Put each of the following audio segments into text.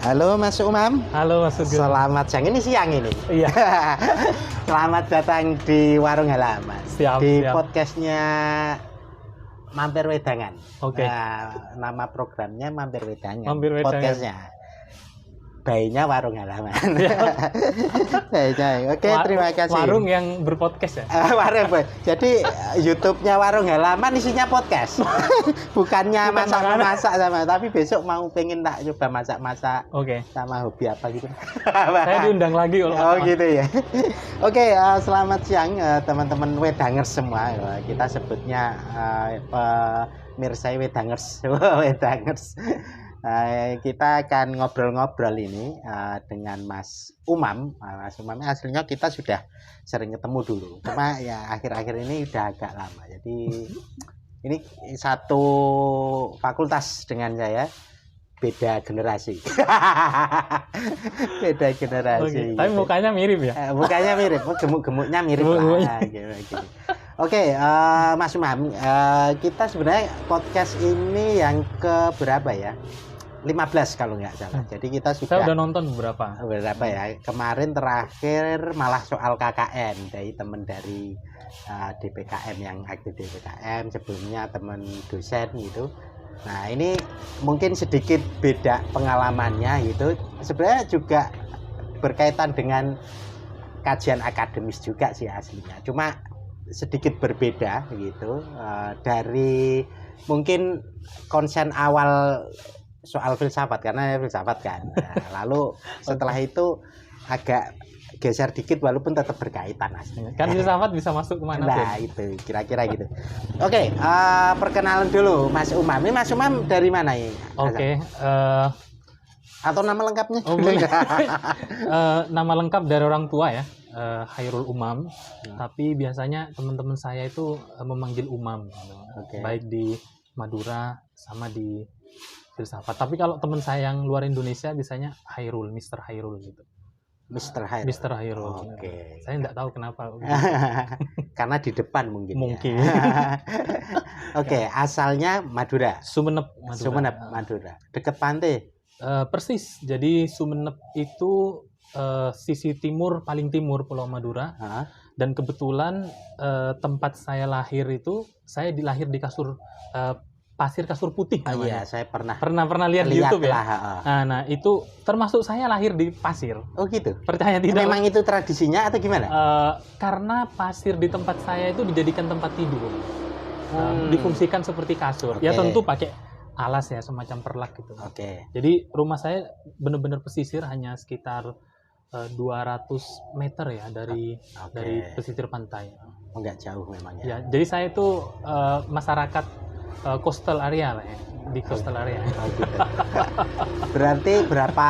Halo Mas Umam. Halo Mas Sugeng. Selamat siang, ini siang ini. Iya. Selamat datang di Warung Halaman. Siap, di siap. podcastnya Mampir Wedangan. Oke. Nah, nama programnya Mampir Wedangan. Mampir Wedangan. Podcastnya. Bayinya Warung Halaman. Iya. Bayinya. Oke, terima kasih. Warung yang berpodcast ya? Warung. Jadi YouTube-nya Warung Halaman isinya podcast. Bukannya Bukan masak-masak sama, tapi besok mau pengen tak coba masak-masak. Oke. Sama hobi apa gitu. Saya diundang lagi kalau Oh gitu ya. Oke, selamat siang teman-teman Wedangers semua. Kita sebutnya pemirsa Wedangers. Wedangers. Kita akan ngobrol-ngobrol ini dengan Mas Umam. Mas Umam aslinya kita sudah sering ketemu dulu. Cuma ya akhir-akhir ini udah agak lama. Jadi ini satu fakultas dengan saya. Beda generasi. Beda generasi. Oke. Tapi mukanya mirip ya? Mukanya mirip, gemuk-gemuknya mirip lah. Gitu. Oke, Mas Umam, kita sebenarnya podcast ini yang ke berapa ya? 15 kalau nggak salah. Jadi kita Saya udah nonton beberapa ya. Kemarin terakhir malah soal KKN dari teman dari DPKM yang aktif DPKM, sebelumnya teman dosen gitu. Nah ini mungkin sedikit beda pengalamannya gitu. Sebenarnya juga berkaitan dengan kajian akademis juga sih aslinya. Cuma sedikit berbeda gitu dari mungkin konsen awal soal filsafat, karena filsafat kan. Nah, lalu setelah itu agak geser dikit walaupun tetap berkaitan aslinya. kan filsafat bisa masuk kemana pun. Nah itu kira-kira gitu. Oke, perkenalan dulu Mas Umam. Ini Mas Umam dari mana ya? Oke. Atau nama lengkapnya? Oh, boleh. Nama lengkap dari orang tua ya, Khairul Umam. Tapi biasanya teman-teman saya itu memanggil Umam. Oke. Baik di Madura sama di filsafat. Tapi kalau teman saya yang luar Indonesia biasanya Khairul, Mr. Khairul gitu. Mr. Khairul. Mr. Khairul. Oke. Saya nggak tahu kenapa. Karena di depan mungkin. Mungkin. Ya. Oke, asalnya Madura. Sumeneb, Madura. Dekat pantai. Persis. Jadi Sumeneb itu sisi timur, paling timur Pulau Madura. Dan kebetulan tempat saya lahir itu, saya dilahir di kasur pasir kasur putih namanya. Iya, saya pernah lihat di YouTube ya. Lah, nah itu termasuk saya lahir di pasir. Oh gitu. Percaya tidak? Memang itu tradisinya atau gimana? Karena pasir di tempat saya itu dijadikan tempat tidur, difungsikan seperti kasur. Ya tentu pakai alas ya, semacam perlak gitu. Oke. Jadi rumah saya benar-benar pesisir, hanya sekitar 200 meter ya dari pesisir pantai. Oh, nggak jauh memang ya. Ya, jadi saya itu masyarakat coastal area lah ya, di coastal area. Oh, gitu. Berarti berapa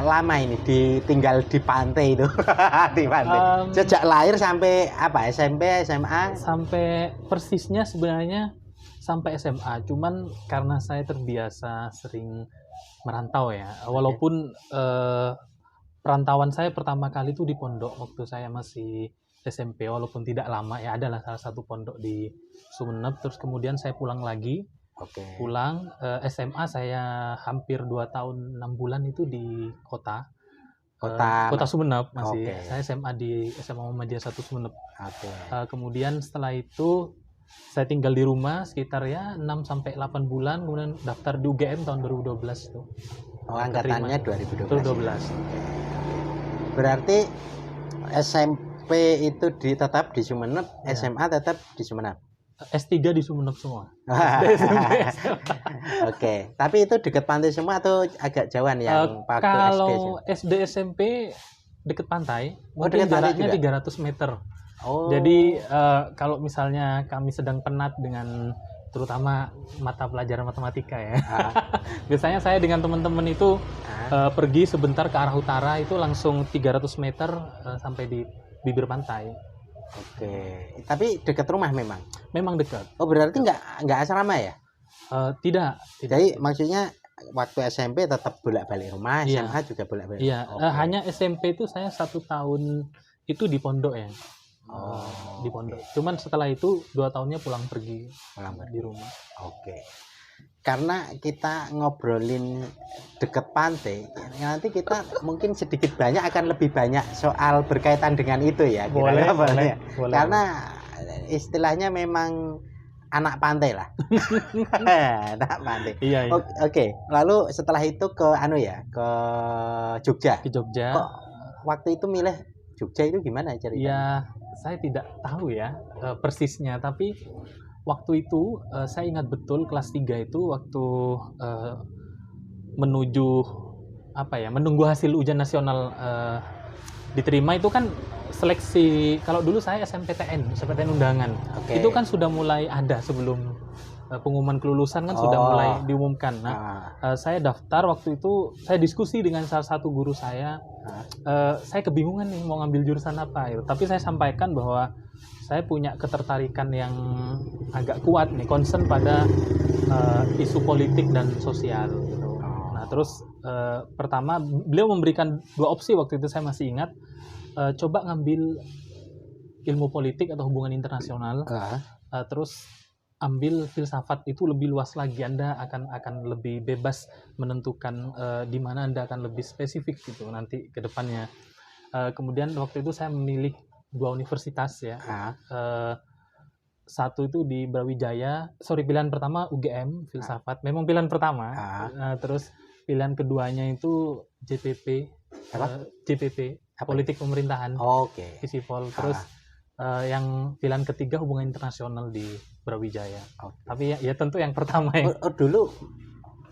lama ini tinggal di pantai itu? Di pantai. Sejak lahir sampai apa? SMP, SMA? Sampai persisnya sebenarnya sampai SMA. Cuman karena saya terbiasa sering merantau ya. Walaupun perantauan saya pertama kali itu di pondok waktu saya masih SMP, walaupun tidak lama ya, adalah salah satu pondok di Sumeneb. Terus kemudian saya pulang lagi. Pulang SMA saya hampir 2 tahun 6 bulan itu di kota Sumeneb masih. Saya SMA di SMA Muhammadiyah 1 Sumeneb. Kemudian setelah itu saya tinggal di rumah sekitar ya 6 sampai 8 bulan, kemudian daftar di UGM tahun 2012 itu. Oh, angkatannya 2012. Berarti SMP itu tetap di Sumeneb, ya. SMA tetap di Sumeneb. S3 di Sumeneb semua. Oke, tapi itu dekat pantai semua atau agak jauhan yang waktu kalau SD SMP dekat pantai, mungkin jaraknya 300 meter. Oh. Jadi kalau misalnya kami sedang penat dengan terutama mata pelajaran matematika ya. Biasanya saya dengan teman-teman itu pergi sebentar ke arah utara, itu langsung 300 meter sampai di bibir pantai. Oke, tapi dekat rumah memang? Memang dekat. Oh, berarti nggak asrama ya? Tidak. Jadi maksudnya waktu SMP tetap bolak-balik rumah, SMA juga bolak-balik. Iya, hanya SMP itu saya 1 tahun itu di pondok ya. Di pondok. Cuman setelah itu 2 tahunnya pulang pergi di rumah. Oke. karena kita ngobrolin deket pantai, nanti kita mungkin sedikit banyak akan lebih banyak soal berkaitan dengan itu ya. Boleh, kira-kira boleh, ya. boleh. Karena istilahnya memang anak pantai lah. Anak pantai. Iya, iya. Oke. Lalu setelah itu ke ke Jogja. Ke Jogja. Kok waktu itu milih Jogja itu gimana ceritanya? Ya, saya tidak tahu ya persisnya, tapi waktu itu saya ingat betul kelas 3 itu waktu menuju menunggu hasil ujian nasional diterima itu kan seleksi. Kalau dulu saya SMPTN undangan. Oke. Itu kan sudah mulai ada sebelum pengumuman kelulusan kan sudah mulai diumumkan. Nah, saya daftar waktu itu, saya diskusi dengan salah satu guru saya. Saya kebingungan nih mau ngambil jurusan apa gitu. Tapi saya sampaikan bahwa saya punya ketertarikan yang agak kuat nih, concern pada isu politik dan sosial gitu. Nah, terus pertama beliau memberikan 2 opsi waktu itu, saya masih ingat. Coba ngambil ilmu politik atau hubungan internasional, terus ambil filsafat, itu lebih luas lagi, Anda akan lebih bebas menentukan di mana Anda akan lebih spesifik gitu nanti ke depannya. Kemudian waktu itu saya memilih 2 universitas ya. Satu itu di Brawijaya, pilihan pertama UGM filsafat, memang pilihan pertama. Terus pilihan keduanya itu JPP, JPP politik pemerintahan. Oke. Visipol. Terus yang pilihan ketiga hubungan internasional di Brawijaya. Tapi ya tentu yang pertama ya. Dulu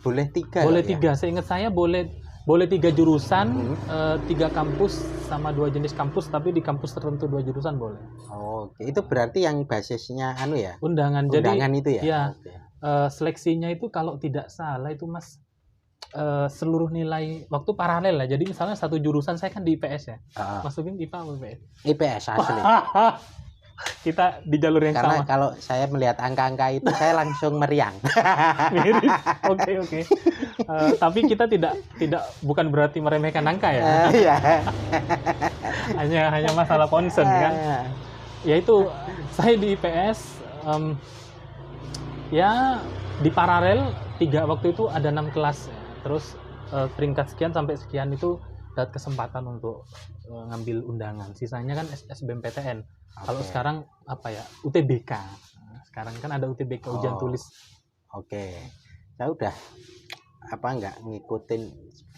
boleh 3. Boleh 3. Seingat saya boleh 3 jurusan, 3 kampus sama 2 jenis kampus, tapi di kampus tertentu 2 jurusan boleh. Oke, itu berarti yang basisnya ya? Undangan. Undangan Jadi itu ya? Ya. Seleksinya itu kalau tidak salah itu Mas, seluruh nilai waktu paralel lah. Jadi misalnya satu jurusan, saya kan di IPS ya. Mas Ubin IPA apa IPS? IPS asli. Kita di jalur yang Karena sama. kalau saya melihat angka-angka itu saya langsung meriang. Miris. Oke. Tapi kita bukan berarti meremehkan angka ya. Iya. hanya masalah concern kan. Yaitu saya di IPS ya di paralel 3, waktu itu ada 6 kelas ya. Terus peringkat sekian sampai sekian itu dapat kesempatan untuk ngambil undangan. Sisanya kan SBMPTN. Kalau sekarang UTBK. Nah, sekarang kan ada UTBK ujian tulis. Oke. Saya udah nggak ngikutin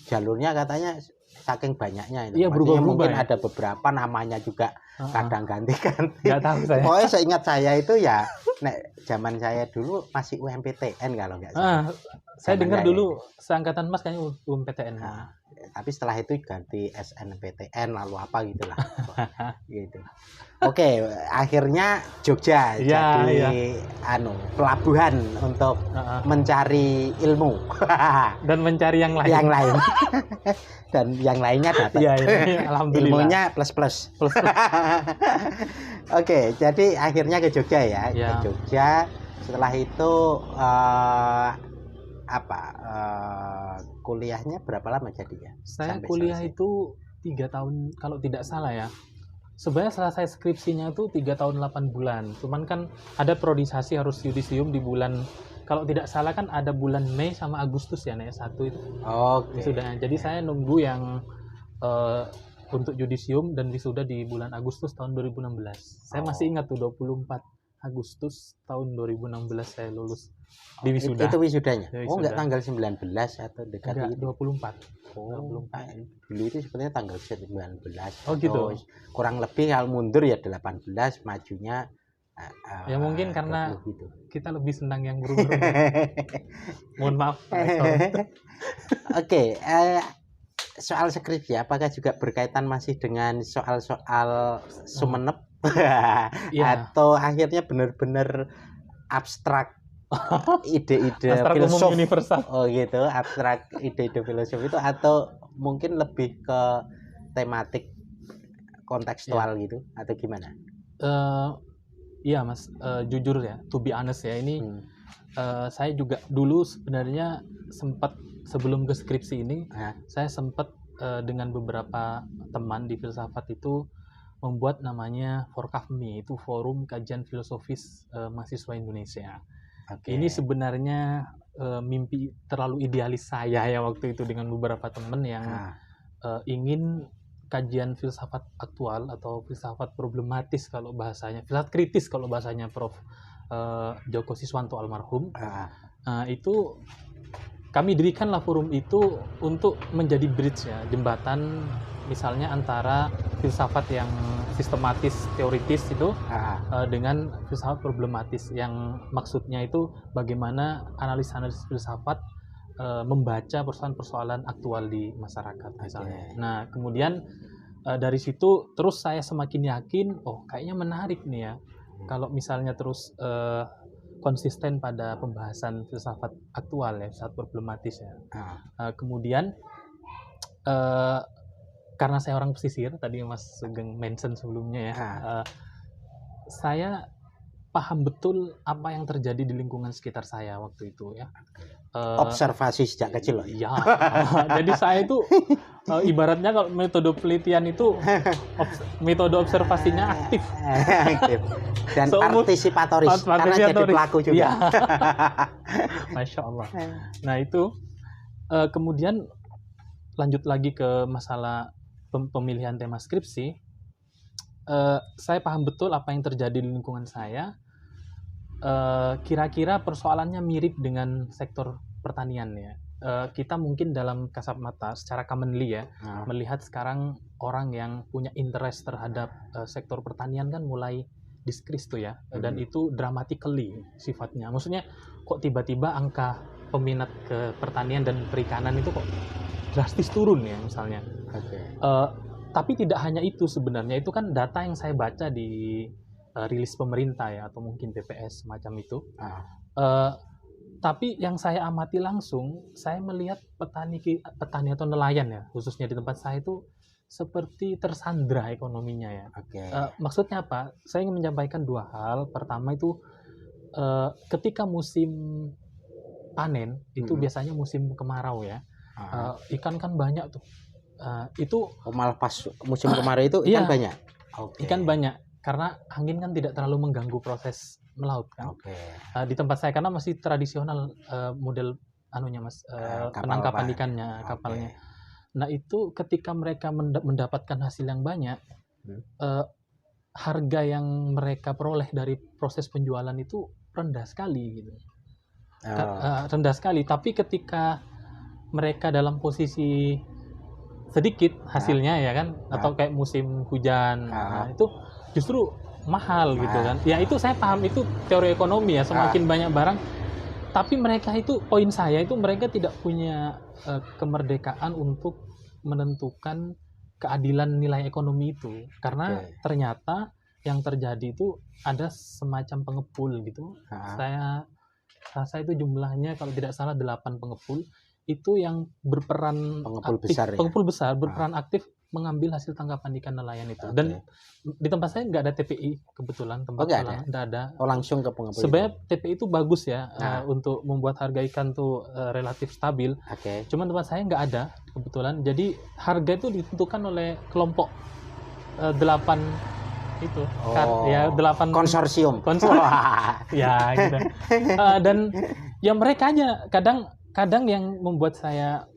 jalurnya, katanya saking banyaknya itu. Iya, berubah-berubah. Mungkin ya? ada beberapa namanya juga kadang ganti-ganti. Nggak tahu saya. Pokoknya seingat saya itu ya, zaman saya dulu masih UMPTN kalau nggak salah. Saya dengar dulu seangkatan Mas kayaknya UMPTN. Tapi setelah itu ganti SNPTN lalu apa gitulah. Gitu. Oke, akhirnya Jogja jadi pelabuhan untuk mencari ilmu dan mencari yang lain. Dan yang lainnya dapat. Iya, alhamdulillah. Ilmunya plus. Oke, jadi akhirnya ke Jogja ya. Ke Jogja. Setelah itu kuliahnya berapa lama jadinya? Saya kuliah itu 3 tahun kalau tidak salah ya. Sebenarnya selesai skripsinya itu 3 tahun 8 bulan. Cuman kan ada priorisasi, harus yudisium di bulan, kalau tidak salah kan ada bulan Mei sama Agustus ya, S1 itu. Oke. Wisuda. Jadi saya nunggu yang untuk yudisium dan wisuda di bulan Agustus tahun 2016. Saya masih ingat tuh 24 Agustus tahun 2016 saya lulus di wisuda. Itu wisudanya? Ya, enggak tanggal 19 atau dekat itu? 24. 24. Dulu itu sebenarnya tanggal 19. Oh gitu. Kurang lebih kalau mundur ya 18, majunya ya mungkin karena gitu. Kita lebih senang yang berubah. Mohon maaf. Oke, soal skripsi apakah juga berkaitan masih dengan soal-soal Sumenep? Atau akhirnya benar-benar abstrak ide-ide filsuf universal. Oh gitu, abstrak ide-ide filsuf itu, atau mungkin lebih ke tematik kontekstual gitu, atau gimana? Iya Mas, jujur ya, to be honest ya, ini saya juga dulu sebenarnya sempat sebelum ke skripsi ini, saya sempat dengan beberapa teman di filsafat itu membuat namanya Forkafmi, itu Forum Kajian Filosofis Mahasiswa Indonesia. Ini sebenarnya mimpi terlalu idealis saya ya waktu itu dengan beberapa teman yang ingin kajian filsafat aktual atau filsafat problematis kalau bahasanya, filsafat kritis kalau bahasanya Prof. Djoko Siswanto almarhum. Itu kami dirikanlah forum itu untuk menjadi bridge ya, jembatan misalnya antara filsafat yang sistematis teoritis itu dengan filsafat problematis yang maksudnya itu bagaimana analis-analis filsafat membaca persoalan-persoalan aktual di masyarakat misalnya. Nah, kemudian dari situ terus saya semakin yakin, oh kayaknya menarik nih ya kalau misalnya terus konsisten pada pembahasan filsafat aktual ya, filsafat problematis ya. Kemudian karena saya orang pesisir, tadi Mas Sugeng mention sebelumnya ya, saya paham betul apa yang terjadi di lingkungan sekitar saya waktu itu ya. Observasi sejak kecil loh. Ya, jadi saya itu ibaratnya kalau metode penelitian itu metode observasinya aktif. Dan partisipatoris karena jadi pelaku juga. Ya. Masya Allah. Nah itu kemudian lanjut lagi ke masalah pemilihan tema skripsi. Saya paham betul apa yang terjadi di lingkungan saya. Kira-kira persoalannya mirip dengan sektor pertanian ya. Kita mungkin dalam kasat mata secara commonly ya melihat sekarang orang yang punya interest terhadap sektor pertanian kan mulai decrease tuh ya, dan itu dramatically sifatnya. Maksudnya kok tiba-tiba angka peminat ke pertanian dan perikanan itu kok drastis turun ya misalnya. Tapi tidak hanya itu sebenarnya, itu kan data yang saya baca di rilis pemerintah ya atau mungkin BPS semacam itu. Tapi yang saya amati langsung, saya melihat petani atau nelayan ya, khususnya di tempat saya itu seperti tersandra ekonominya ya. Maksudnya apa? Saya ingin menyampaikan dua hal. Pertama itu ketika musim panen itu biasanya musim kemarau ya. Ikan kan banyak tuh. Itu malah pas musim kemarau itu ikan banyak. Ikan banyak karena angin kan tidak terlalu mengganggu proses melaut kan. Di tempat saya karena masih tradisional model Mas penangkapan ikannya, kapalnya. Nah itu ketika mereka mendapatkan hasil yang banyak, harga yang mereka peroleh dari proses penjualan itu rendah sekali gitu. Rendah sekali. Tapi ketika mereka dalam posisi sedikit hasilnya ya kan, atau kayak musim hujan, itu justru mahal gitu kan. Ya itu saya paham, itu teori ekonomi ya, semakin banyak barang. Tapi mereka itu, poin saya itu mereka tidak punya kemerdekaan untuk menentukan keadilan nilai ekonomi itu. Karena ternyata yang terjadi itu ada semacam pengepul gitu. Saya rasa itu jumlahnya kalau tidak salah 8 pengepul itu yang berperan pengepul besar berperan aktif mengambil hasil tangkapan ikan nelayan itu. Dan di tempat saya nggak ada TPI kebetulan, tempat nggak ada. Langsung ke pengepul. Sebenarnya TPI itu bagus ya untuk membuat harga ikan tuh relatif stabil. Cuman tempat saya nggak ada kebetulan. Jadi harga itu ditentukan oleh kelompok 8 itu ya, 8 konsorsium. Ya gitu. Dan ya mereka aja kadang yang membuat saya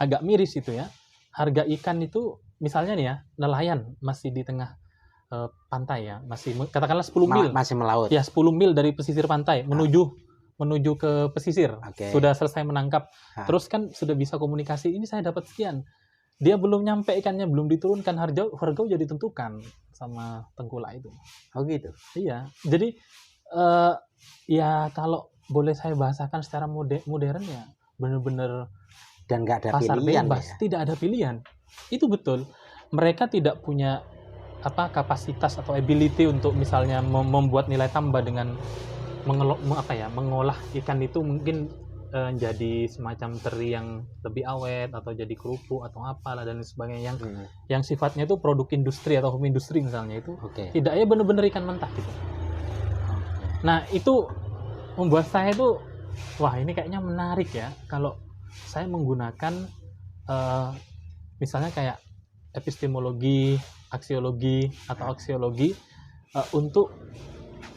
agak miris itu ya, harga ikan itu misalnya nih ya, nelayan masih di tengah pantai ya, masih katakanlah 10 mil masih melaut ya, 10 mil dari pesisir pantai menuju ke pesisir, sudah selesai menangkap, terus kan sudah bisa komunikasi, ini saya dapat sekian, dia belum nyampe ikannya, belum diturunkan, harga sudah ditentukan sama tengkulak itu. Gitu. Iya, jadi ya kalau boleh saya bahasakan secara modern ya, benar-benar dan nggak ada pasar pilihan bebas, tidak ada pilihan. Itu betul. Mereka tidak punya kapasitas atau ability untuk misalnya membuat nilai tambah dengan mengolah ikan itu mungkin jadi semacam teri yang lebih awet atau jadi kerupuk atau apalah dan sebagainya yang sifatnya itu produk industri atau home industri misalnya itu tidak ya benar-benar ikan mentah gitu. Nah itu membuat saya itu, wah ini kayaknya menarik ya kalau saya menggunakan misalnya kayak epistemologi, aksiologi untuk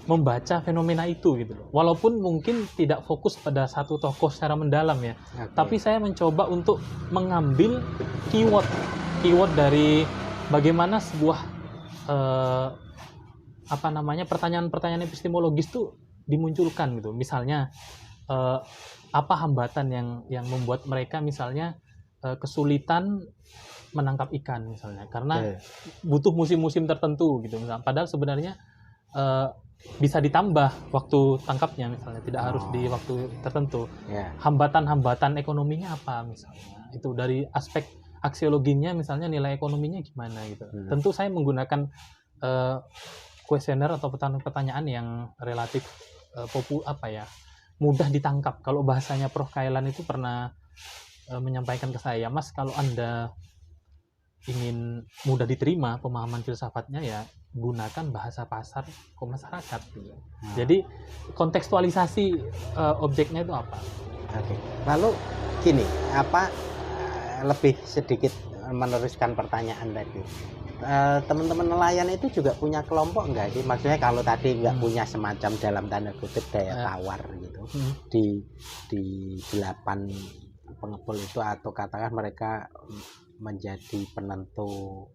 membaca fenomena itu gitu loh. Walaupun mungkin tidak fokus pada satu tokoh secara mendalam ya. Tapi saya mencoba untuk mengambil keyword dari bagaimana sebuah pertanyaan-pertanyaan epistemologis tuh dimunculkan gitu. Misalnya apa hambatan yang membuat mereka misalnya kesulitan menangkap ikan misalnya karena butuh musim-musim tertentu gitu misalnya. Padahal sebenarnya bisa ditambah waktu tangkapnya misalnya, tidak harus di waktu tertentu. Hambatan-hambatan ekonominya apa misalnya, itu dari aspek aksiologinya misalnya nilai ekonominya gimana gitu. Tentu saya menggunakan kuesioner atau pertanyaan yang relatif mudah ditangkap. Kalau bahasanya Prof. Kailan itu pernah menyampaikan ke saya, Mas, kalau Anda ingin mudah diterima pemahaman filsafatnya ya gunakan bahasa pasar ke masyarakat gitu. Jadi kontekstualisasi objeknya itu apa? Lalu gini, lebih sedikit meneruskan pertanyaan tadi. Teman-teman nelayan itu juga punya kelompok enggak sih? Maksudnya kalau tadi enggak punya semacam dalam tanda kutip daya tawar gitu di 8 pengepul itu, atau katakan mereka menjadi penentu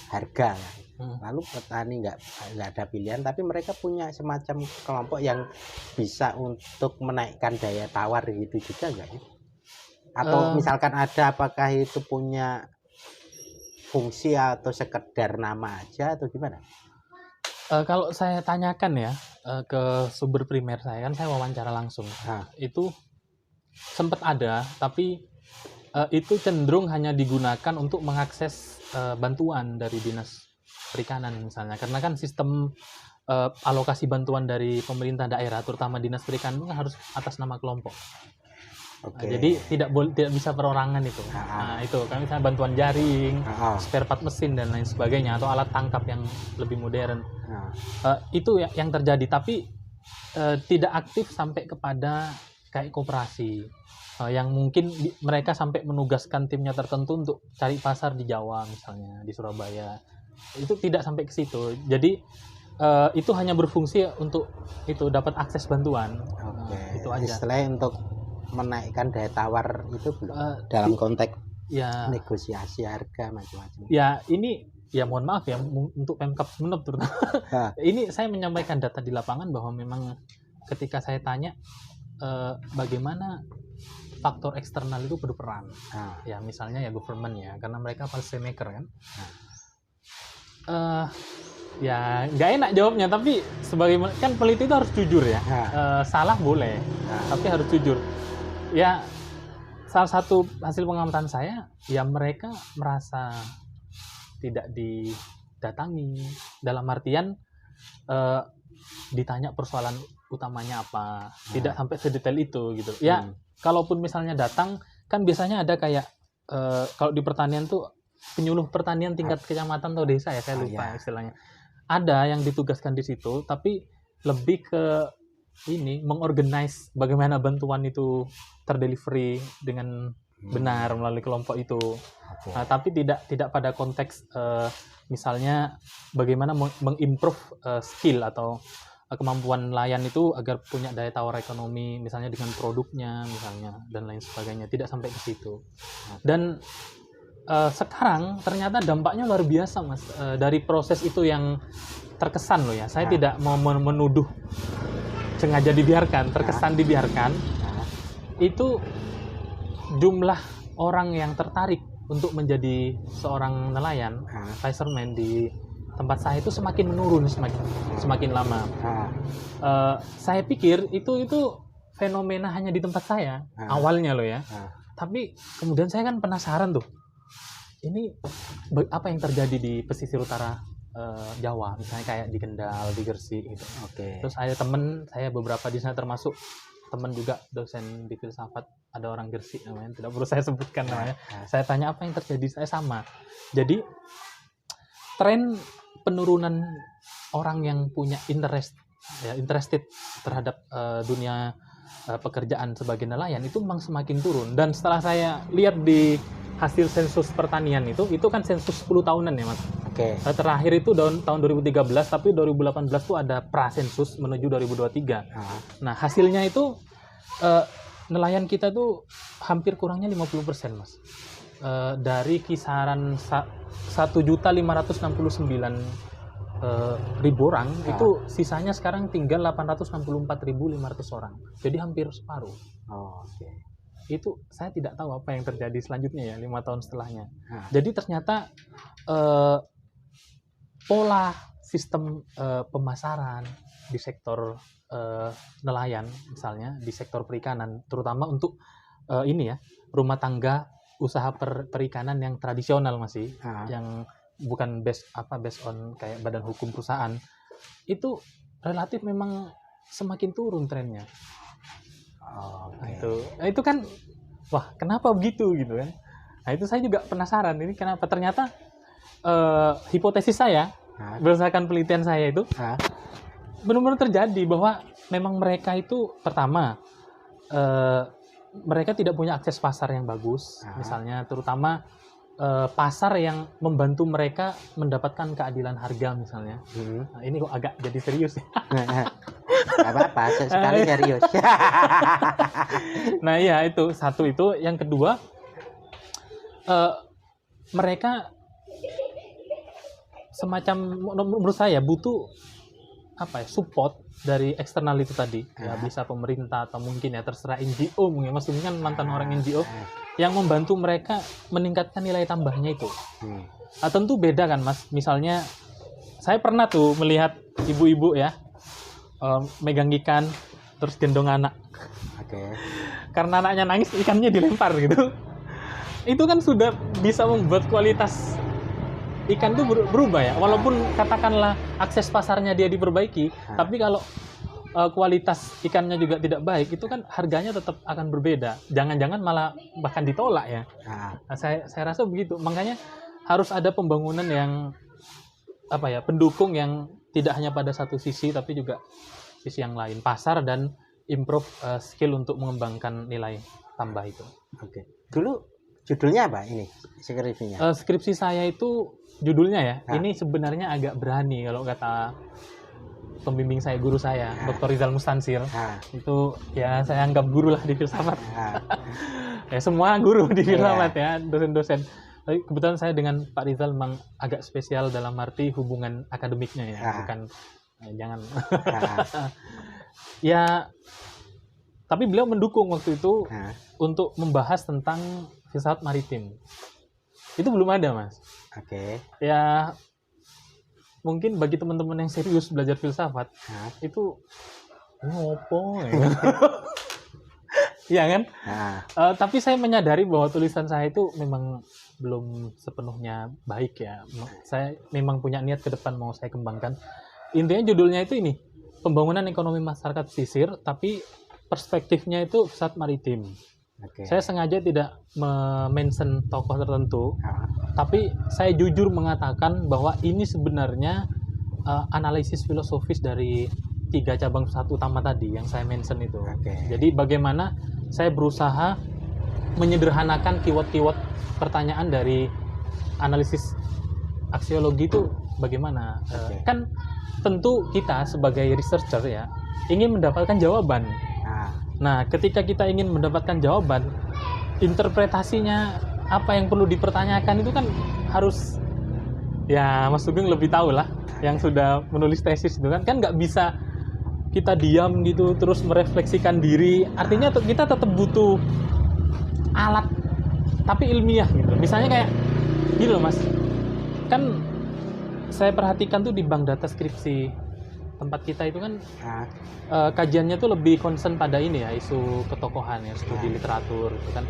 harga lalu petani nggak ada pilihan, tapi mereka punya semacam kelompok yang bisa untuk menaikkan daya tawar gitu juga nggak sih? Atau misalkan ada, apakah itu punya fungsi atau sekedar nama aja atau gimana? Kalau saya tanyakan ya ke sumber primer saya, kan saya wawancara langsung, itu sempat ada, tapi itu cenderung hanya digunakan untuk mengakses bantuan dari dinas perikanan misalnya, karena kan sistem alokasi bantuan dari pemerintah daerah terutama dinas perikanan itu kan harus atas nama kelompok. Jadi tidak bisa perorangan itu. Nah, itu kan misalnya bantuan jaring, spare part mesin dan lain sebagainya, atau alat tangkap yang lebih modern. Itu yang terjadi, tapi tidak aktif sampai kepada kayak koperasi. Yang mungkin mereka sampai menugaskan timnya tertentu untuk cari pasar di Jawa misalnya, di Surabaya. Itu tidak sampai ke situ. Jadi itu hanya berfungsi untuk itu dapat akses bantuan. Itu aja. Istilahnya untuk menaikkan daya tawar itu belum dalam konteks negosiasi harga macam-macam. Ya ini ya mohon maaf ya untuk Pemkab Sumeneb terutama. Ini saya menyampaikan data di lapangan bahwa memang ketika saya tanya bagaimana faktor eksternal itu berperan, ya misalnya ya government ya, karena mereka policy maker kan. Ya nggak enak jawabnya, tapi sebagai kan peneliti itu harus jujur ya. Salah boleh, tapi harus jujur. Ya salah satu hasil pengamatan saya, ya mereka merasa tidak didatangi, dalam artian ditanya persoalan utamanya apa, tidak sampai sedetail itu gitu. Ya kalaupun misalnya datang, kan biasanya ada kayak kalau di pertanian tuh penyuluh pertanian tingkat kecamatan atau desa ya, saya lupa istilahnya. Ada yang ditugaskan di situ, tapi lebih ke ini mengorganize bagaimana bantuan itu terdelivery dengan benar melalui kelompok itu. Nah, tapi tidak pada konteks misalnya bagaimana mengimprove skill atau kemampuan nelayan itu agar punya daya tawar ekonomi misalnya dengan produknya misalnya dan lain sebagainya, tidak sampai ke situ. Dan sekarang ternyata dampaknya luar biasa, Mas, dari proses itu yang terkesan loh ya, saya tidak mau menuduh sengaja dibiarkan, terkesan dibiarkan. Itu jumlah orang yang tertarik untuk menjadi seorang nelayan, fisherman di tempat saya itu semakin menurun semakin lama. Saya pikir itu fenomena hanya di tempat saya awalnya loh ya. Tapi kemudian saya kan penasaran tuh, ini apa yang terjadi di pesisir utara Jawa, misalnya kayak di Kendal, di Gresik gitu. Terus ada temen saya beberapa di sana, termasuk temen juga dosen di filsafat, ada orang Gresik namanya, tidak perlu saya sebutkan namanya. Saya tanya apa yang terjadi, saya sama. Jadi tren penurunan orang yang punya interested terhadap dunia pekerjaan sebagai nelayan itu memang semakin turun. Dan setelah saya lihat di hasil sensus pertanian itu kan sensus 10 tahunan ya, Mas. Oke. Terakhir itu tahun 2013, tapi 2018 tuh ada prasensus menuju 2023. Nah, hasilnya itu nelayan kita tuh hampir kurangnya 50%, Mas. Dari kisaran 1.569.000 orang, itu sisanya sekarang tinggal 864.500 orang. Jadi hampir separuh. Oke. Itu saya tidak tahu apa yang terjadi selanjutnya ya 5 tahun setelahnya. Jadi ternyata pola sistem pemasaran di sektor nelayan, misalnya di sektor perikanan, terutama untuk ini ya, rumah tangga usaha perikanan yang tradisional masih, yang bukan based on kayak badan hukum perusahaan, itu relatif memang semakin turun trennya. Nah, itu kan, wah kenapa begitu gitu kan? Nah itu saya juga penasaran ini kenapa. Ternyata hipotesis saya berdasarkan penelitian saya itu benar-benar terjadi bahwa memang mereka itu pertama mereka tidak punya akses pasar yang bagus, misalnya terutama pasar yang membantu mereka mendapatkan keadilan harga misalnya. Nah, ini kok agak jadi serius ya. Gak apa-apa, sekali serius. Nah iya itu satu itu. Yang kedua, mereka semacam menurut saya butuh support dari eksternal itu tadi. Ya bisa pemerintah atau mungkin ya terserah NGO, mungkin maksudnya kan mantan orang NGO yang membantu mereka meningkatkan nilai tambahnya itu. Tentu beda kan Mas. Misalnya saya pernah tuh melihat ibu-ibu ya megang ikan terus gendong anak. Karena anaknya nangis, ikannya dilempar gitu. Itu kan sudah bisa membuat kualitas ikan itu berubah ya. Walaupun katakanlah akses pasarnya dia diperbaiki, tapi kalau kualitas ikannya juga tidak baik, itu kan harganya tetap akan berbeda. Jangan-jangan malah bahkan ditolak ya. Nah, saya rasa begitu. Makanya harus ada pembangunan yang pendukung yang tidak hanya pada satu sisi, tapi juga sisi yang lain, pasar dan improve skill untuk mengembangkan nilai tambah itu. Dulu judulnya apa ini skripsinya? Skripsi saya itu judulnya ya, ini sebenarnya agak berani kalau kata pembimbing saya, guru saya, Dr. Rizal Mustansir. Itu ya saya anggap guru lah di filsafat. Ya semua guru di filsafat ya, dosen-dosen. Tapi kebetulan saya dengan Pak Rizal memang agak spesial dalam arti hubungan akademiknya ya, bukan jangan. Ya, tapi beliau mendukung waktu itu untuk membahas tentang filsafat maritim. Itu belum ada, Mas. Ya, mungkin bagi teman-teman yang serius belajar filsafat, itu ngopo ya. Iya kan? Tapi saya menyadari bahwa tulisan saya itu memang belum sepenuhnya baik ya. Saya memang punya niat ke depan mau saya kembangkan. Intinya judulnya itu ini, pembangunan ekonomi masyarakat pesisir, tapi perspektifnya itu filsafat maritim. Saya sengaja tidak mention tokoh tertentu, tapi saya jujur mengatakan bahwa ini sebenarnya analisis filosofis dari 3 cabang filsafat utama tadi yang saya mention itu. Jadi bagaimana saya berusaha menyederhanakan keyword-keyword pertanyaan dari analisis aksiologi itu bagaimana. Kan tentu kita sebagai researcher ya ingin mendapatkan jawaban. Nah, ketika kita ingin mendapatkan jawaban, interpretasinya apa yang perlu dipertanyakan itu kan harus, ya Mas Sugeng lebih tahu lah, yang sudah menulis tesis itu kan nggak bisa kita diam gitu terus merefleksikan diri. Artinya kita tetap butuh alat tapi ilmiah gitu. Misalnya kayak gini loh Mas, kan saya perhatikan tuh di bank data skripsi tempat kita itu kan kajiannya tuh lebih concern pada ini ya, isu ketokohan ya, studi literatur gitu kan.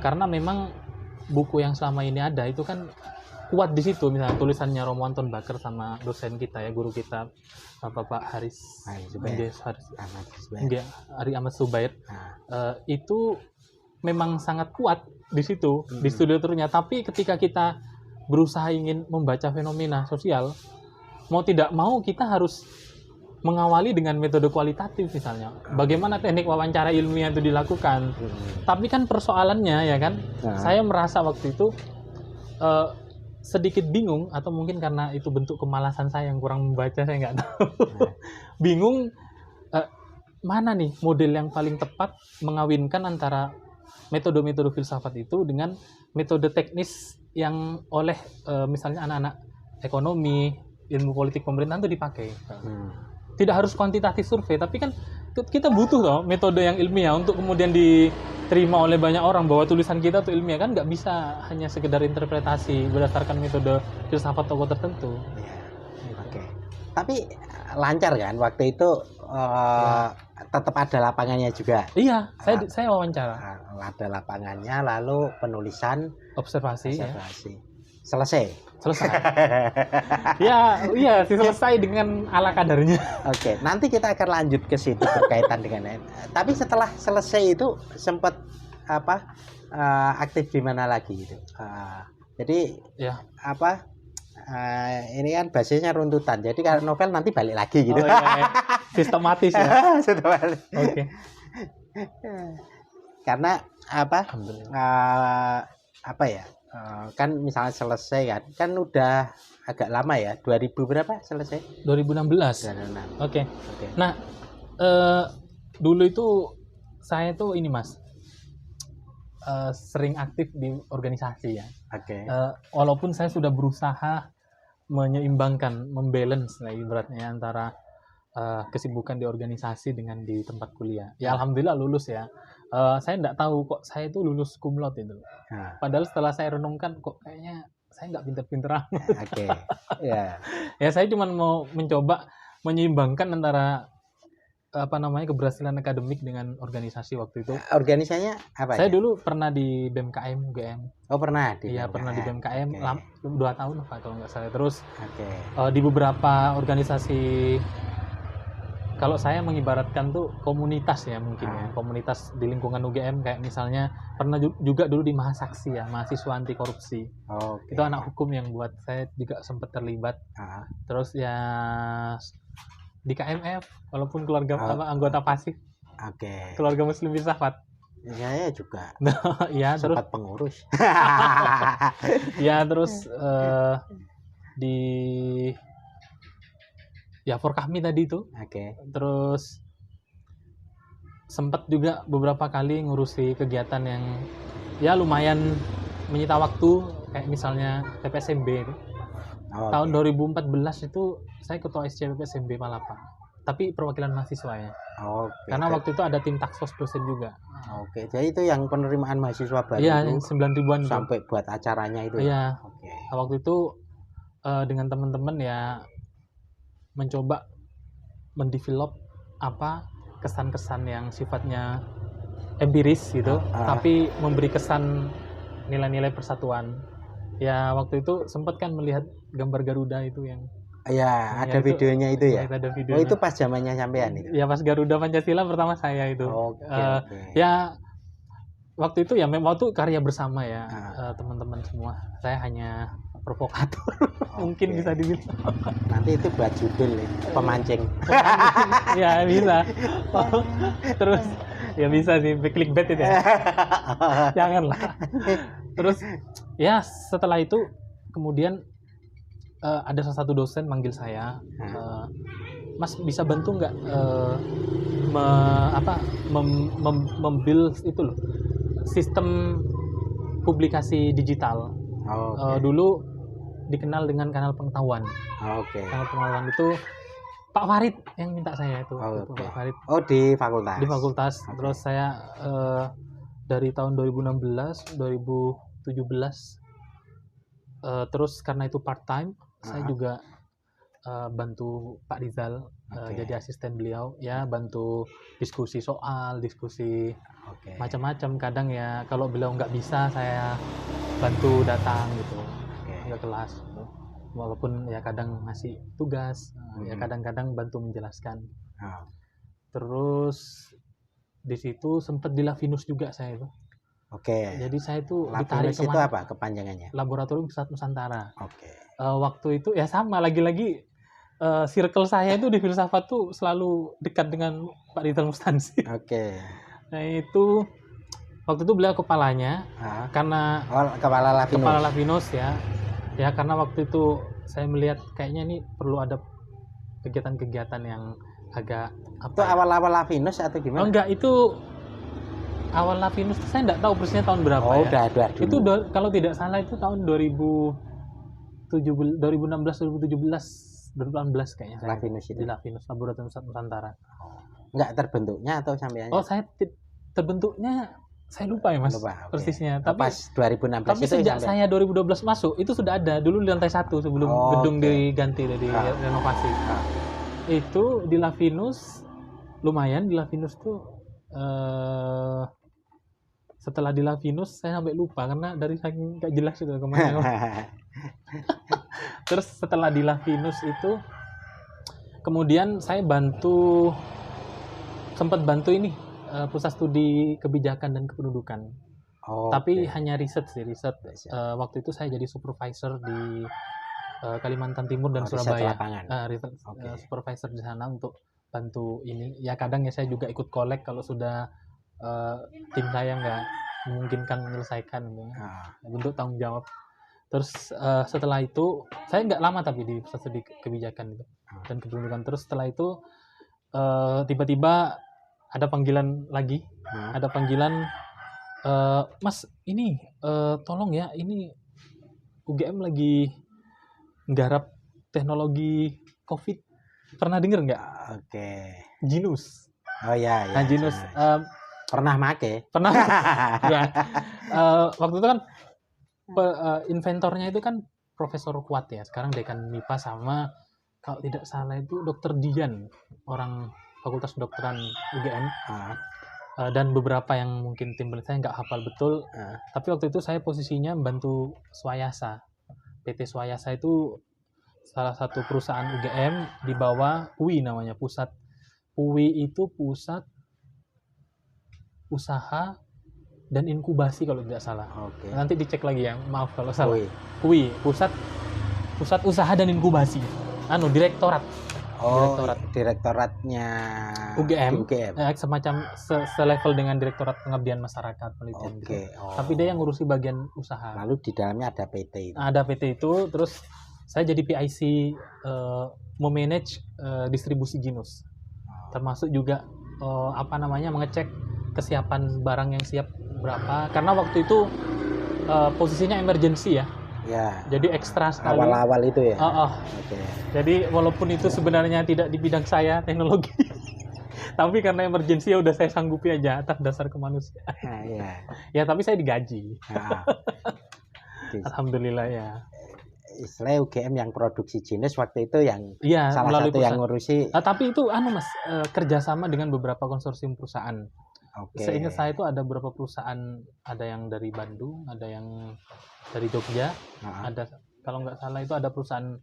Karena memang buku yang selama ini ada itu kan kuat di situ, misalnya tulisannya Romo Anton Baker sama dosen kita ya, guru kita Bapak Hari Ahmad Subair. Itu memang sangat kuat di situ, di studi literaturnya. Tapi ketika kita berusaha ingin membaca fenomena sosial, mau tidak mau kita harus mengawali dengan metode kualitatif misalnya. Bagaimana teknik wawancara ilmiah itu dilakukan. Tapi kan persoalannya ya kan, saya merasa waktu itu sedikit bingung, atau mungkin karena itu bentuk kemalasan saya yang kurang membaca, saya nggak tahu. Bingung mana nih model yang paling tepat mengawinkan antara metode-metode filsafat itu dengan metode teknis yang oleh misalnya anak-anak ekonomi, ilmu politik pemerintahan itu dipakai. Tidak harus kuantitatif survei, tapi kan kita butuh loh metode yang ilmiah untuk kemudian diterima oleh banyak orang bahwa tulisan kita tuh ilmiah, kan nggak bisa hanya sekedar interpretasi berdasarkan metode filsafat tokoh tertentu. Oke. Tapi lancar kan waktu itu tetap ada lapangannya juga. Iya, saya wawancara. Ada lapangannya, lalu penulisan, observasi. Ya. Selesai. Ya, iya sih, selesai dengan ala kadarnya. Oke, nanti kita akan lanjut ke situ berkaitan dengan tapi setelah selesai itu sempat aktif di mana lagi gitu. Jadi ya ini kan basisnya runtutan. Jadi kalau novel nanti balik lagi gitu. Iya. Sistematis ya. Sistematis. Oke. Karena kan misalnya selesai kan udah agak lama ya, 2000 berapa selesai? 2016. Oke. Nah, dulu itu saya tuh ini Mas, sering aktif di organisasi ya. Walaupun saya sudah berusaha menyeimbangkan, membalance lah ibaratnya antara kesibukan di organisasi dengan di tempat kuliah. Ya alhamdulillah lulus ya. Saya nggak tahu kok saya itu lulus cum laude itu. Padahal setelah saya renungkan kok kayaknya saya nggak pinter-pinter amat. Ya saya cuma mau mencoba menyeimbangkan antara keberhasilan akademik dengan organisasi waktu itu. Organisasinya apa? Saya dulu pernah di BMKM UGM. Oh pernah di? Iya pernah di BMKM 2 tahun kalau nggak salah. Terus di beberapa organisasi. Kalau saya mengibaratkan tuh komunitas ya mungkin ya, komunitas di lingkungan UGM, kayak misalnya pernah juga dulu di Mahasaksi ya, mahasiswa anti korupsi. Itu anak hukum yang buat saya juga sempat terlibat. Terus ya di KMF, walaupun keluarga anggota pasif. Keluarga Muslim Filsafat. Saya juga. Ya, sempat terus pengurus. Ya, terus di Forkahmi tadi itu. Terus sempat juga beberapa kali ngurusi kegiatan yang ya lumayan menyita waktu, kayak misalnya PPSMB itu. Tahun 2014 itu saya ketua SC PPSMB Palapa. Tapi perwakilan mahasiswa ya. Karena waktu itu ada tim taksos dosen juga. Jadi itu yang penerimaan mahasiswa baru. Iya, yang 9.000-an sampai buat acaranya itu. Iya. Waktu itu dengan teman-teman ya mencoba mendevelop kesan-kesan yang sifatnya empiris gitu, tapi memberi kesan nilai-nilai persatuan. Ya waktu itu sempat kan melihat gambar Garuda itu yang ada videonya itu ya. Ada videonya. Itu pas zamannya sampean itu. Ya pas Garuda Pancasila pertama saya itu. Ya waktu itu ya memang tuh karya bersama ya, teman-teman semua. Saya hanya provokator. Mungkin bisa dibilang. Nanti itu buat judul ya, pemancing. Ya bisa. Terus ya bisa sih, clickbait itu ya. Janganlah. Terus ya setelah itu kemudian ada salah satu dosen manggil saya, Mas bisa bantu nggak membuild itu loh, sistem publikasi digital. Dulu dikenal dengan kanal pengetahuan. Kanal pengetahuan itu Pak Farid yang minta saya itu. Pak Farid. Di fakultas. Di fakultas. Terus saya dari tahun 2016, 2017. Terus karena itu part time, saya juga bantu Pak Rizal jadi asisten beliau ya, bantu diskusi macam-macam. Kadang ya kalau beliau nggak bisa, saya bantu datang gitu ke kelas gitu. Walaupun ya kadang ngasih tugas, ya kadang-kadang bantu menjelaskan. Terus di situ sempat di Lavinus juga saya itu. Jadi saya itu ditarik kemana? Itu apa kepanjangannya? Laboratorium Pusat Nusantara. Waktu itu ya sama, lagi-lagi circle saya itu di filsafat tuh selalu dekat dengan Pak Rizal Mustansi. Nah itu waktu itu beliau kepalanya, karena kepala Lavinus ya. Ya karena waktu itu saya melihat kayaknya ini perlu ada kegiatan-kegiatan yang agak apa Itu ya? awal-awal Lavinus atau Oh gimana? enggak, itu awal Lavinus saya enggak tahu persisnya tahun berapa Oh, ya. udah Itu dulu. kalau tidak salah itu tahun 2016, 2017, 2018 kayaknya saya Lavinus di itu. Lavinus Laboratorium Nusantara. Enggak terbentuknya atau Oh, sampeannya? saya terbentuknya saya lupa ya Mas Lupa, oke. persisnya. Oh, pas 2016 Tapi itu sejak sampai. saya 2012 masuk itu sudah ada dulu di lantai 1 sebelum gedung Oke. diganti dari Ah. renovasi. Ah. Itu di Lavinus lumayan di Lavinus tuh setelah di Lavinus saya sampai lupa karena dari saking nggak jelas itu kemana. Terus setelah di Lavinus itu kemudian saya sempat bantu ini pusat studi kebijakan dan kependudukan. Tapi Oke. hanya riset sih, riset. Waktu itu saya jadi supervisor di Kalimantan Timur dan Oh, riset Surabaya. lapangan. Riset Oke. supervisor di sana untuk bantu ini. Ya kadang ya saya juga ikut kolek kalau sudah tim saya nggak memungkinkan menyelesaikan gitu. Ah. Bentuk tanggung jawab. Terus setelah itu saya nggak lama tapi di pusat studi kebijakan gitu dan kependudukan. Terus setelah itu tiba-tiba ada panggilan lagi, ada panggilan Mas ini tolong ya ini UGM lagi nggarap teknologi COVID, pernah denger nggak? Oke. Genus. Oh ya, ya. Nah Genus pernah make? pernah ya. Waktu itu kan inventornya itu kan Profesor Kuat ya, sekarang dekan MIPA sama kalau tidak salah itu Dr. Dian, orang Fakultas Kedokteran UGM. Dan beberapa yang mungkin tim peneliti saya nggak hafal betul, tapi waktu itu saya posisinya membantu Swayasa. PT Swayasa itu salah satu perusahaan UGM di bawah PUI namanya, PUI itu Pusat Usaha dan Inkubasi kalau tidak salah. Oke. Nanti dicek lagi ya, maaf kalau salah. PUI. Pusat Usaha dan Inkubasi. Direktorat. Oh, direktoratnya UGM. UGM. Semacam selevel dengan Direktorat Pengabdian Masyarakat Penelitian gitu. Tapi dia yang ngurusi bagian usaha. Lalu di dalamnya ada PT itu. Ada PT itu, terus saya jadi PIC memanage distribusi Genus. Termasuk juga mengecek kesiapan barang yang siap berapa. Karena waktu itu posisinya emergency ya. Ya. Jadi ekstra sekali. Awal-awal itu ya. Oke. Jadi walaupun itu sebenarnya tidak di bidang saya teknologi, tapi karena emergency ya udah saya sanggupi aja atas dasar kemanusiaan. Ya tapi saya digaji. Alhamdulillah ya. Istilah UGM yang produksi Genus waktu itu yang salah satu perusahaan. yang ngurusi. Tapi itu Mas kerjasama dengan beberapa konsorsium perusahaan. Oke. Seingat saya itu ada beberapa perusahaan, ada yang dari Bandung, ada yang dari Jogja, ada kalau nggak salah itu ada perusahaan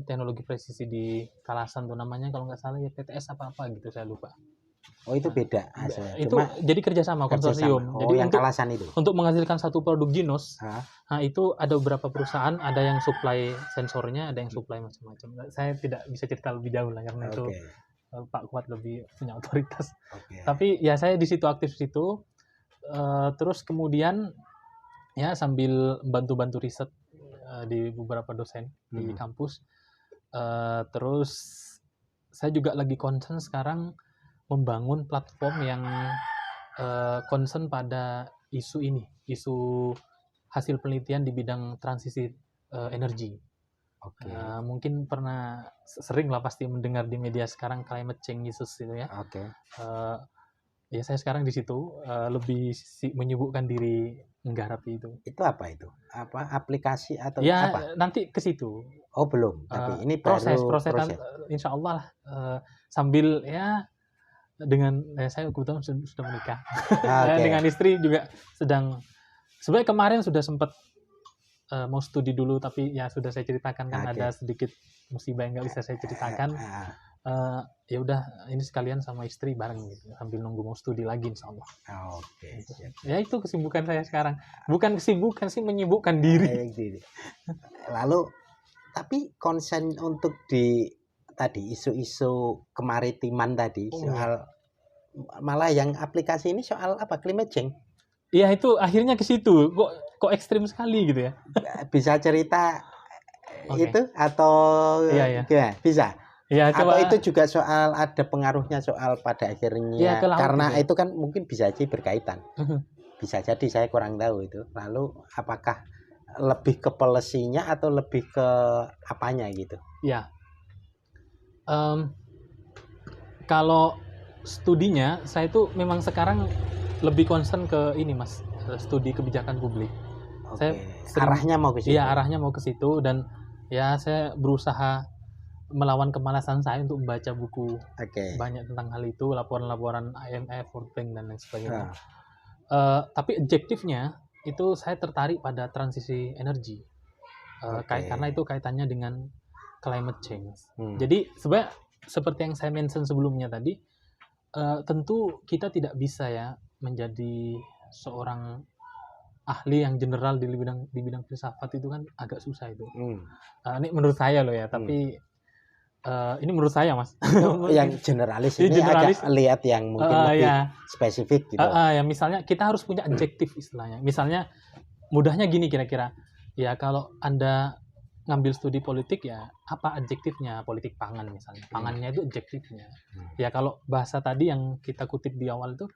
teknologi presisi di Kalasan tuh namanya kalau nggak salah ya PTS apa gitu saya lupa. Oh itu beda hasilnya. Itu jadi kerjasama konsorsium. Jadi yang Kalasan itu. Untuk menghasilkan satu produk Genus, itu ada beberapa perusahaan, ada yang supply sensornya, ada yang supply macam-macam. Saya tidak bisa cerita lebih jauh lah karena itu Pak Kuat lebih punya otoritas. Tapi ya saya di situ aktif di situ. Terus kemudian ya sambil bantu-bantu riset di beberapa dosen di kampus. Terus saya juga lagi concern sekarang membangun platform yang concern pada isu hasil penelitian di bidang transisi energi. Mungkin pernah sering lah pasti mendengar di media sekarang climate change issues itu ya. Ya saya sekarang di situ lebih menyibukkan diri menggarap itu. Itu apa itu? Apa aplikasi atau ya, apa? Nanti ke situ. Oh belum, tapi ini proses. Kan, insya Allah lah sambil ya dengan saya kebetulan sudah menikah. Dengan istri juga sedang sebenarnya kemarin sudah sempat mau studi dulu tapi ya sudah saya ceritakan kan ada sedikit musibah yang nggak bisa saya ceritakan. Ya udah ini sekalian sama istri bareng gitu sambil nunggu mau studi lagi insya Allah. Ya itu kesibukan saya sekarang, bukan kesibukan sih, menyibukkan diri. Lalu tapi konsen untuk di tadi isu-isu kemaritiman tadi soal malah yang aplikasi ini soal apa, climate change? Iya itu akhirnya ke situ kok ekstrim sekali gitu ya. Bisa cerita Oke. itu atau Iya. gimana? Bisa? Ya Atau coba. itu juga soal ada pengaruhnya soal pada Ya akhirnya ke laut karena gitu ya. itu kan mungkin bisa aja berkaitan. Mhm. Bisa jadi saya kurang tahu itu. Lalu apakah lebih ke polisinya atau lebih ke apanya gitu? Ya. Kalau studinya saya itu memang sekarang lebih concern ke ini Mas, studi kebijakan publik. Saya Oke. Arahnya mau ke situ. Iya, arahnya mau ke situ dan ya saya berusaha melawan kemalasan saya untuk membaca buku Oke. banyak tentang hal itu, laporan-laporan IMF, World Bank dan lain sebagainya. Ah, Tapi objektifnya itu saya tertarik pada transisi energi. Oke. Karena itu kaitannya dengan climate change. Hmm. Jadi sebenarnya seperti yang saya mention sebelumnya tadi, tentu kita tidak bisa ya menjadi seorang ahli yang general di bidang filsafat itu kan agak susah itu. Ini menurut saya loh ya, tapi ini menurut saya Mas. Yang generalis Iya, ini generalis. agak lihat yang mungkin lebih Ya. spesifik gitu. Ya misalnya kita harus punya adjektif istilahnya. Misalnya mudahnya gini kira-kira. Ya kalau Anda ngambil studi politik ya apa adjektifnya? Politik pangan misalnya. Pangannya itu adjektifnya. Ya kalau bahasa tadi yang kita kutip di awal itu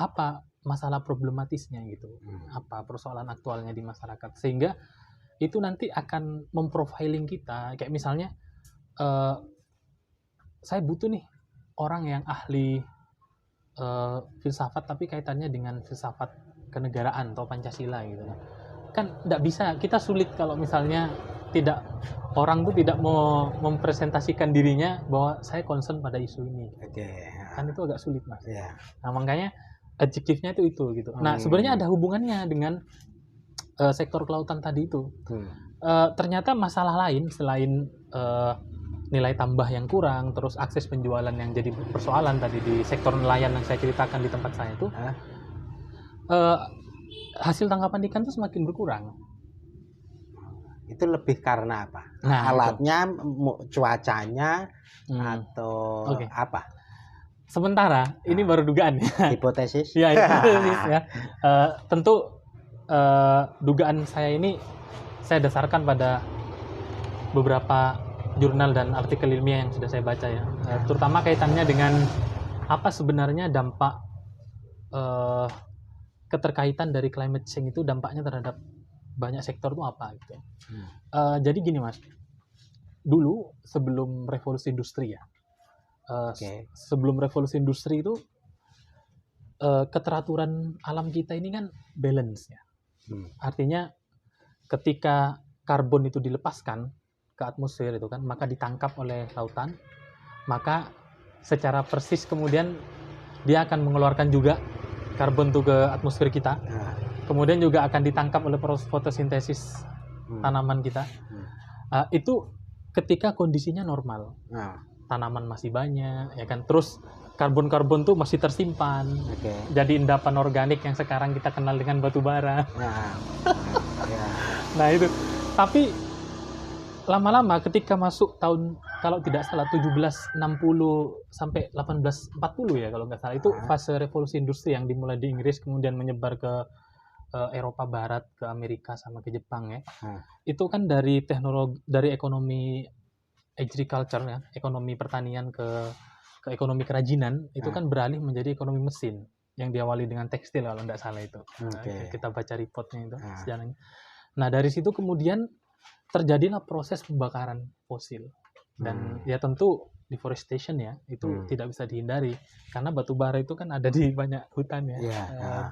apa masalah problematisnya gitu. Apa persoalan aktualnya di masyarakat. Sehingga itu nanti akan memprofiling kita. Kayak misalnya saya butuh nih orang yang ahli filsafat tapi kaitannya dengan filsafat kenegaraan atau Pancasila gitu kan nggak bisa, kita sulit kalau misalnya orang tuh tidak mau mempresentasikan dirinya bahwa saya concern pada isu ini. Kan itu agak sulit Mas. Nah makanya adjektifnya itu gitu. Nah sebenarnya ada hubungannya dengan sektor kelautan tadi itu. Ternyata masalah lain selain nilai tambah yang kurang, terus akses penjualan yang jadi persoalan tadi di sektor nelayan yang saya ceritakan di tempat saya itu, hasil tangkapan ikan itu semakin berkurang. Itu lebih karena apa? Nah, alatnya, cuacanya, atau apa? Sementara ini baru dugaan ya. Hipotesis. Ya, hipotesis ya. Tentu dugaan saya ini saya dasarkan pada beberapa jurnal dan artikel ilmiah yang sudah saya baca ya, terutama kaitannya dengan apa sebenarnya dampak keterkaitan dari climate change itu dampaknya terhadap banyak sektor itu apa gitu. Jadi gini Mas, dulu sebelum revolusi industri ya, sebelum revolusi industri itu keteraturan alam kita ini kan balance ya, artinya ketika karbon itu dilepaskan ke atmosfer itu kan, maka ditangkap oleh lautan, maka secara persis kemudian dia akan mengeluarkan juga karbon itu ke atmosfer kita, kemudian juga akan ditangkap oleh proses fotosintesis tanaman kita. Itu ketika kondisinya normal, tanaman masih banyak ya kan, terus karbon tuh masih tersimpan, jadi endapan organik yang sekarang kita kenal dengan batu bara. Nah itu, tapi lama-lama ketika masuk tahun kalau tidak salah 1760 sampai 1840 ya kalau nggak salah, itu fase revolusi industri yang dimulai di Inggris kemudian menyebar ke Eropa Barat, ke Amerika sama ke Jepang ya. Itu kan dari teknologi, dari ekonomi agriculture ya, ekonomi pertanian ke ekonomi kerajinan, itu kan beralih menjadi ekonomi mesin yang diawali dengan tekstil kalau nggak salah itu. Kita baca reportnya itu sejarahnya. Nah dari situ kemudian terjadilah proses pembakaran fosil dan ya tentu deforestation ya itu tidak bisa dihindari karena batu bara itu kan ada di banyak hutan ya,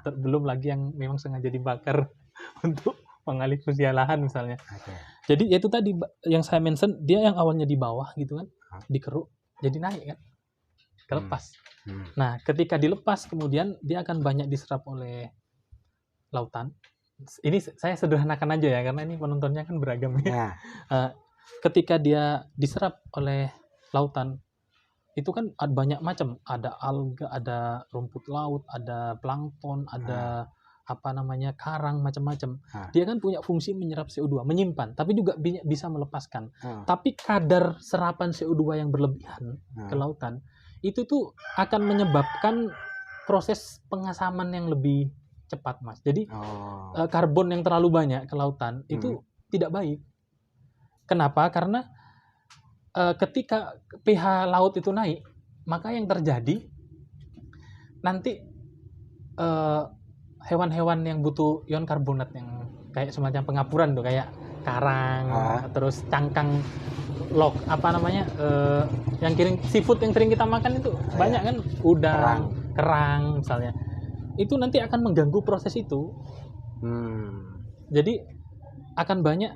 belum lagi yang memang sengaja dibakar untuk mengalih fungsi lahan misalnya. Jadi itu tadi yang saya mention, dia yang awalnya di bawah gitu kan, dikeruk jadi naik kan, kelepas. Nah ketika dilepas kemudian dia akan banyak diserap oleh lautan. Ini saya sederhanakan aja ya karena ini penontonnya kan beragam ya. Ketika dia diserap oleh lautan itu kan ada banyak macam, ada alga, ada rumput laut, ada plankton, ada karang, macam-macam. Dia kan punya fungsi menyerap CO2, menyimpan, tapi juga bisa melepaskan. Tapi kadar serapan CO2 yang berlebihan ke lautan itu tuh akan menyebabkan proses pengasaman yang lebih cepat, Mas. Jadi Oh. karbon yang terlalu banyak ke lautan itu tidak baik. Kenapa? Karena ketika pH laut itu naik, maka yang terjadi nanti hewan-hewan yang butuh ion karbonat yang kayak semacam pengapuran tuh, kayak karang, terus cangkang yang seafood yang sering kita makan itu banyak kan, udang, kerang misalnya. Itu nanti akan mengganggu proses itu. Jadi akan banyak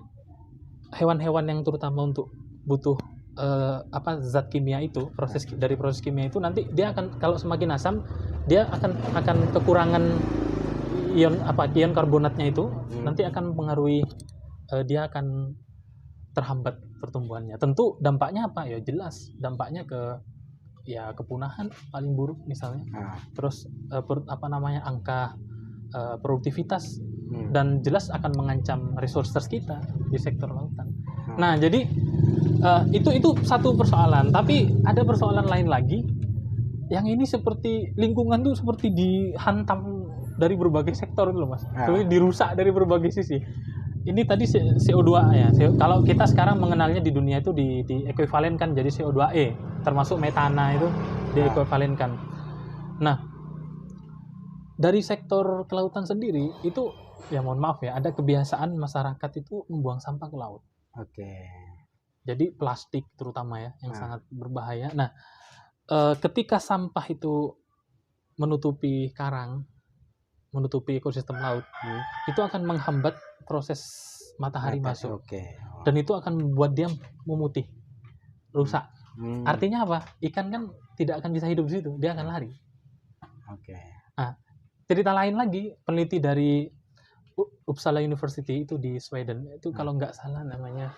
hewan-hewan yang terutama untuk butuh zat kimia itu, dari proses kimia itu nanti dia akan, kalau semakin asam dia akan kekurangan ion karbonatnya itu, nanti akan mempengaruhi dia akan terhambat pertumbuhannya. Tentu dampaknya apa? Ya jelas dampaknya ke kepunahan paling buruk misalnya. Terus angka produktivitas, dan jelas akan mengancam resources kita di sektor lautan. Nah, jadi itu satu persoalan, tapi ada persoalan lain lagi yang ini seperti lingkungan tuh seperti dihantam dari berbagai sektor itu loh, Mas. Jadi dirusak dari berbagai sisi. Ini tadi CO2 ya. Kalau kita sekarang mengenalnya di dunia itu di ekuivalenkan jadi CO2e, termasuk metana itu diekuivalenkan. Nah, dari sektor kelautan sendiri itu ya mohon maaf ya, ada kebiasaan masyarakat itu membuang sampah ke laut. Jadi plastik terutama ya yang sangat berbahaya. Nah, ketika sampah itu menutupi karang, menutupi ekosistem laut, itu akan menghambat proses matahari masuk. Dan itu akan membuat dia memutih, rusak. Artinya apa? Ikan kan tidak akan bisa hidup di situ, dia akan lari. Nah, cerita lain lagi, peneliti dari Uppsala University itu di Sweden, itu kalau nggak salah namanya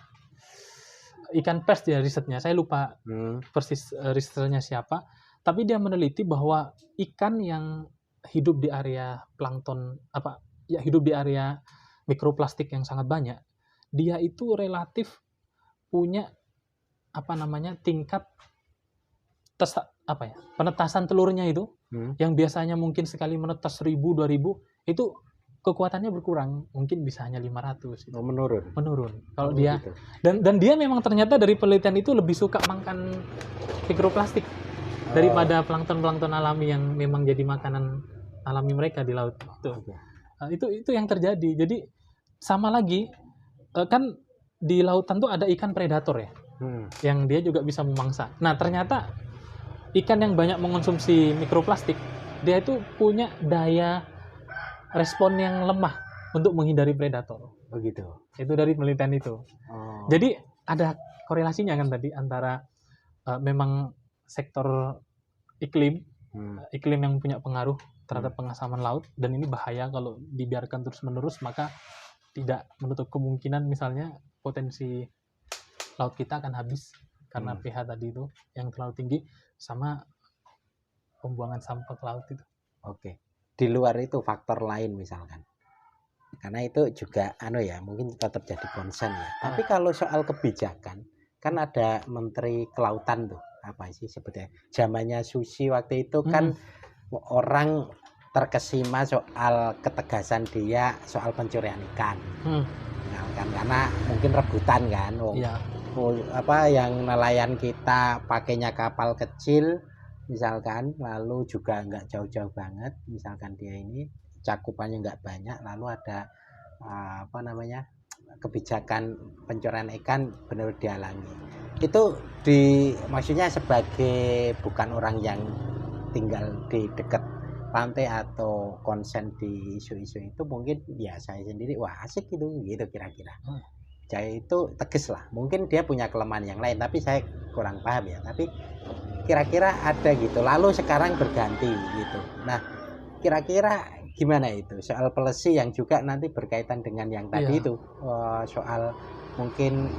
ikan pers dia risetnya, saya lupa persis risetnya siapa, tapi dia meneliti bahwa ikan yang hidup di area plankton hidup di area mikroplastik yang sangat banyak, dia itu relatif punya tingkat penetasan telurnya itu yang biasanya mungkin sekali menetas 1.000 2.000 itu kekuatannya berkurang, mungkin bisa hanya 500 gitu. Menurun kalau dia gitu. Dan dia memang ternyata dari penelitian itu lebih suka makan mikroplastik daripada plankton alami yang memang jadi makanan alami mereka di laut itu yang terjadi. Jadi sama lagi kan di lautan tuh ada ikan predator ya, yang dia juga bisa memangsa. Nah, ternyata ikan yang banyak mengonsumsi mikroplastik, dia itu punya daya respon yang lemah untuk menghindari predator. Begitu. Itu dari penelitian itu. Jadi ada korelasinya kan tadi antara memang sektor iklim yang punya pengaruh terhadap pengasaman laut, dan ini bahaya kalau dibiarkan terus-menerus, maka tidak menutup kemungkinan misalnya potensi laut kita akan habis karena pH tadi itu yang terlalu tinggi sama pembuangan sampah ke laut itu. Di luar itu faktor lain misalkan, karena itu juga mungkin tetap jadi concern ya. Tapi kalau soal kebijakan kan ada Menteri Kelautan tuh, apa sih sebetulnya zamannya Susi waktu itu kan orang terkesima soal ketegasan dia soal pencurian ikan. Karena mungkin rebutan kan, yang nelayan kita pakainya kapal kecil misalkan, lalu juga nggak jauh-jauh banget, misalkan dia ini cakupannya nggak banyak, lalu ada kebijakan pencurian ikan benar dihalangi. Itu maksudnya sebagai bukan orang yang tinggal di dekat pantai atau konsen di isu-isu itu, mungkin ya saya sendiri asik gitu kira-kira. Saya itu tegas lah, mungkin dia punya kelemahan yang lain tapi saya kurang paham ya, tapi kira-kira ada gitu, lalu sekarang berganti gitu. Nah, kira-kira gimana itu soal policy yang juga nanti berkaitan dengan yang tadi itu, soal mungkin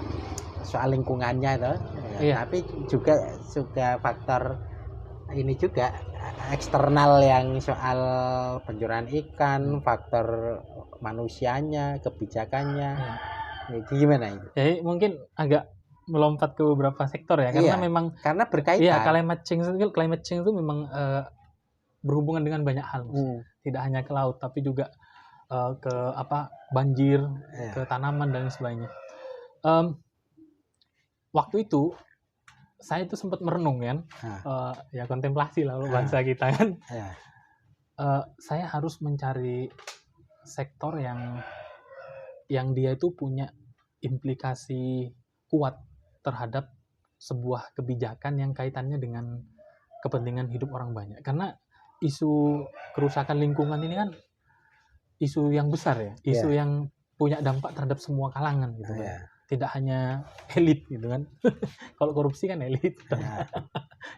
soal lingkungannya itu, tapi juga faktor ini juga eksternal yang soal pencurian ikan, faktor manusianya, kebijakannya. Gimana itu? Jadi mungkin agak melompat ke beberapa sektor ya, karena memang berkaitan. Iya, climate change itu memang berhubungan dengan banyak hal. tidak hanya ke laut tapi juga ke banjir, Ya. ke tanaman dan sebagainya. Waktu itu saya itu sempat merenung kan, ya kontemplasi lah bahasa kita kan. Ya. Saya harus mencari sektor yang dia itu punya implikasi kuat terhadap sebuah kebijakan yang kaitannya dengan kepentingan hidup orang banyak. Karena isu kerusakan lingkungan ini kan isu yang besar ya, isu yang punya dampak terhadap semua kalangan gitu kan. Tidak hanya elit gitu kan. Kalau korupsi kan elit.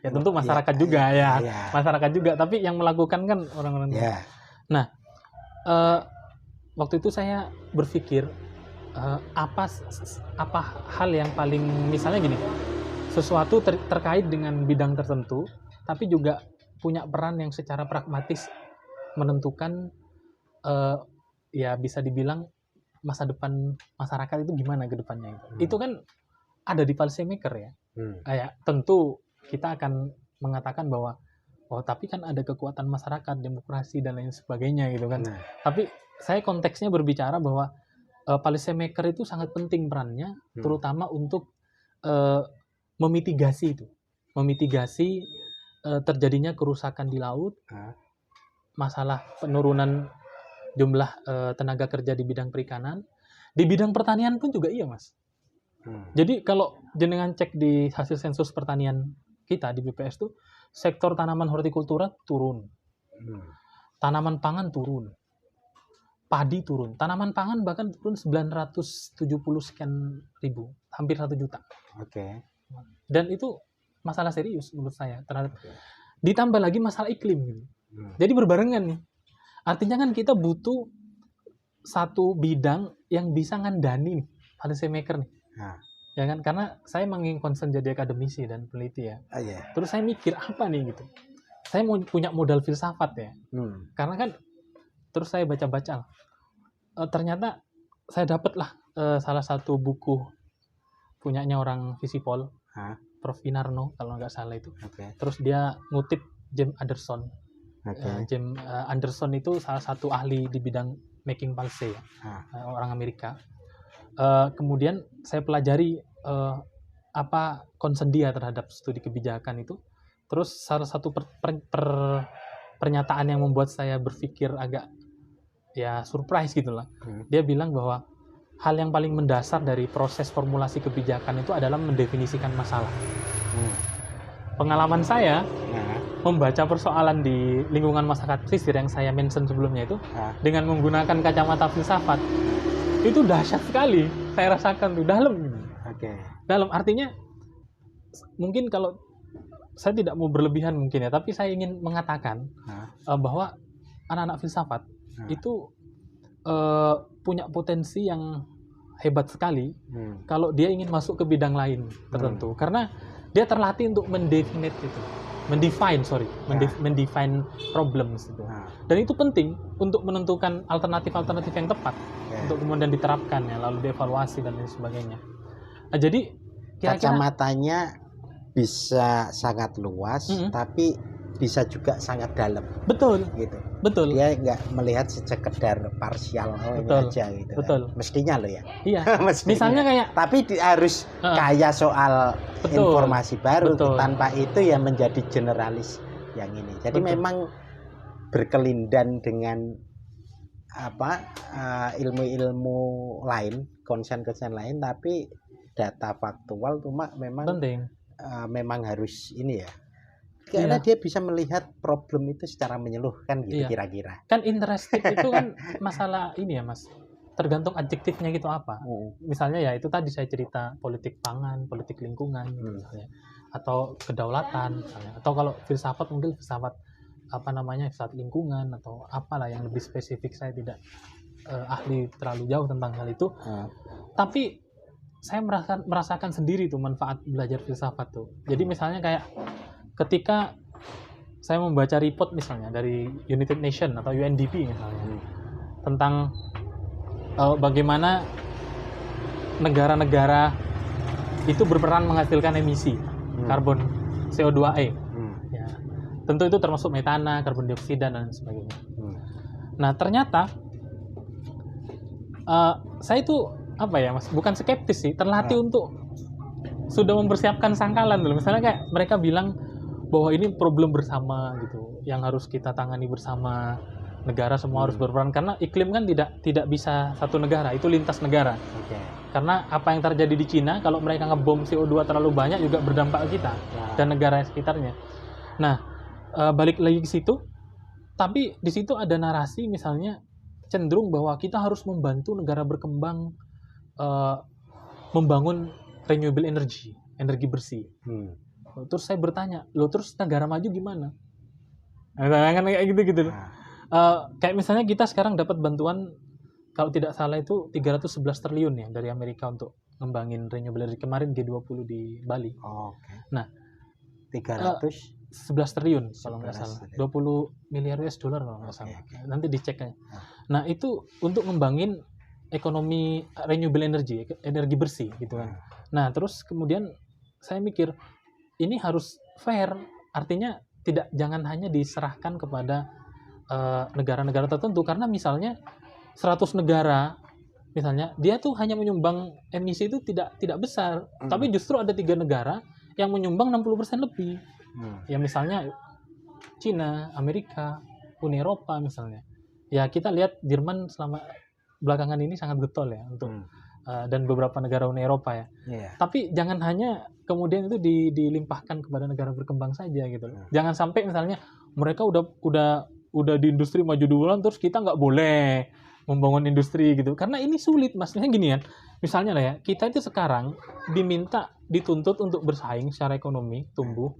Ya tentu masyarakat juga ya. Masyarakat juga, tapi yang melakukan kan orang-orang. Nah, waktu itu saya berpikir apa hal yang paling, misalnya gini, sesuatu terkait dengan bidang tertentu tapi juga punya peran yang secara pragmatis menentukan ya bisa dibilang masa depan masyarakat itu gimana ke depannya itu kan ada di policy maker ya. Kayak tentu kita akan mengatakan bahwa tapi kan ada kekuatan masyarakat, demokrasi dan lain sebagainya gitu kan. Tapi saya konteksnya berbicara bahwa policy maker itu sangat penting perannya, terutama untuk memitigasi terjadinya kerusakan di laut, masalah penurunan jumlah tenaga kerja di bidang perikanan, di bidang pertanian pun juga iya mas. Jadi kalau jenengan cek di hasil sensus pertanian kita di BPS tuh, sektor tanaman hortikultura turun, tanaman pangan turun, padi turun, tanaman pangan bahkan turun 970 sekian ribu, hampir 1 juta. Dan itu masalah serius menurut saya terhadap. Ditambah lagi masalah iklim gitu. Jadi berbarengan nih. Artinya kan kita butuh satu bidang yang bisa ngandani nih, policy maker nih. Ya kan, karena saya ingin concern jadi akademisi dan peneliti ya. Terus saya mikir apa nih gitu. Saya mau punya modal filsafat ya. Karena kan terus saya baca-baca. Ternyata saya dapatlah salah satu buku punyanya orang Visipol, Prof. Winarno kalau nggak salah itu. Terus dia ngutip James Anderson. James Anderson itu salah satu ahli di bidang making policy ya, orang Amerika. Kemudian saya pelajari apa concern dia terhadap studi kebijakan itu. Terus salah satu pernyataan yang membuat saya berpikir agak ya surprise gitulah. Dia bilang bahwa hal yang paling mendasar dari proses formulasi kebijakan itu adalah mendefinisikan masalah. Pengalaman saya membaca persoalan di lingkungan masyarakat pesisir yang saya mention sebelumnya itu dengan menggunakan kacamata filsafat itu dahsyat sekali. Saya rasakan tuh dalam. Dalam artinya mungkin kalau saya tidak mau berlebihan mungkin ya, tapi saya ingin mengatakan bahwa anak-anak filsafat itu punya potensi yang hebat sekali kalau dia ingin masuk ke bidang lain tertentu, karena dia terlatih untuk mendefine problems itu. Dan itu penting untuk menentukan alternatif-alternatif yang tepat untuk kemudian diterapkan ya, lalu dievaluasi dan lain sebagainya. Nah, jadi kacamatanya bisa sangat luas, tapi bisa juga sangat dalam. Betul. Gitu. Betul. Dia nggak melihat sekedar parsial ini aja gitu. Betul. Kan. Mestinya loh ya. Iya. Misalnya kayak. Tapi harus kaya soal informasi baru. Tanpa itu ya menjadi generalis yang ini. Jadi memang berkelindan dengan ilmu-ilmu lain, konsen-konsen lain, tapi data faktual cuma memang penting. Memang harus ini ya. Karena dia bisa melihat problem itu secara menyeluruh kan gitu kira-kira. Kan interested itu kan masalah ini ya mas. Tergantung adjektifnya gitu apa. Misalnya ya itu tadi saya cerita politik pangan, politik lingkungan misalnya. Atau kedaulatan misalnya. Atau kalau filsafat mungkin filsafat filsafat lingkungan atau apalah yang lebih spesifik. Saya tidak ahli terlalu jauh tentang hal itu. Tapi saya merasakan sendiri tuh manfaat belajar filsafat tuh. Jadi misalnya kayak ketika saya membaca report misalnya dari United Nations atau UNDP misalnya tentang bagaimana negara-negara itu berperan menghasilkan emisi karbon CO2e. Ya. Tentu itu termasuk metana, karbon dioksida dan sebagainya. Nah ternyata saya itu apa ya Mas, bukan skeptis sih, terlatih untuk sudah mempersiapkan sangkalan dulu. Misalnya kayak mereka bilang bahwa ini problem bersama gitu, yang harus kita tangani bersama, negara semua harus berperan, karena iklim kan tidak bisa satu negara, itu lintas negara. Oke. Karena apa yang terjadi di Cina, kalau mereka ngebom CO2 terlalu banyak juga berdampak ke kita dan negara sekitarnya. Nah, balik lagi ke situ, tapi di situ ada narasi misalnya cenderung bahwa kita harus membantu negara berkembang membangun renewable energy bersih. Terus saya bertanya, loh terus negara maju gimana? Kan kayak gitu-gitu. Kayak misalnya kita sekarang dapat bantuan, kalau tidak salah itu 311 triliun ya dari Amerika untuk ngembangin renewable energy kemarin G20 di Bali. Oke. Nah, 311 triliun kalau nggak salah. 20 miliar US dollar kalau nggak salah. Nanti dicek aja. Nah, itu untuk ngembangin ekonomi renewable energy bersih gitu kan. Nah, terus kemudian saya mikir ini harus fair, artinya jangan hanya diserahkan kepada negara-negara tertentu, karena misalnya 100 negara misalnya dia tuh hanya menyumbang emisi itu tidak besar, tapi justru ada 3 negara yang menyumbang 60% lebih. Ya misalnya Cina, Amerika, Uni Eropa misalnya. Ya kita lihat Jerman selama belakangan ini sangat getol ya untuk dan beberapa negara Uni Eropa ya. Tapi jangan hanya kemudian itu dilimpahkan kepada negara berkembang saja gitu loh. Jangan sampai misalnya mereka udah di industri maju duluan terus kita nggak boleh membangun industri gitu. Karena ini sulit, maksudnya gini kan. Misalnya lah ya, kita itu sekarang dituntut untuk bersaing secara ekonomi, tumbuh,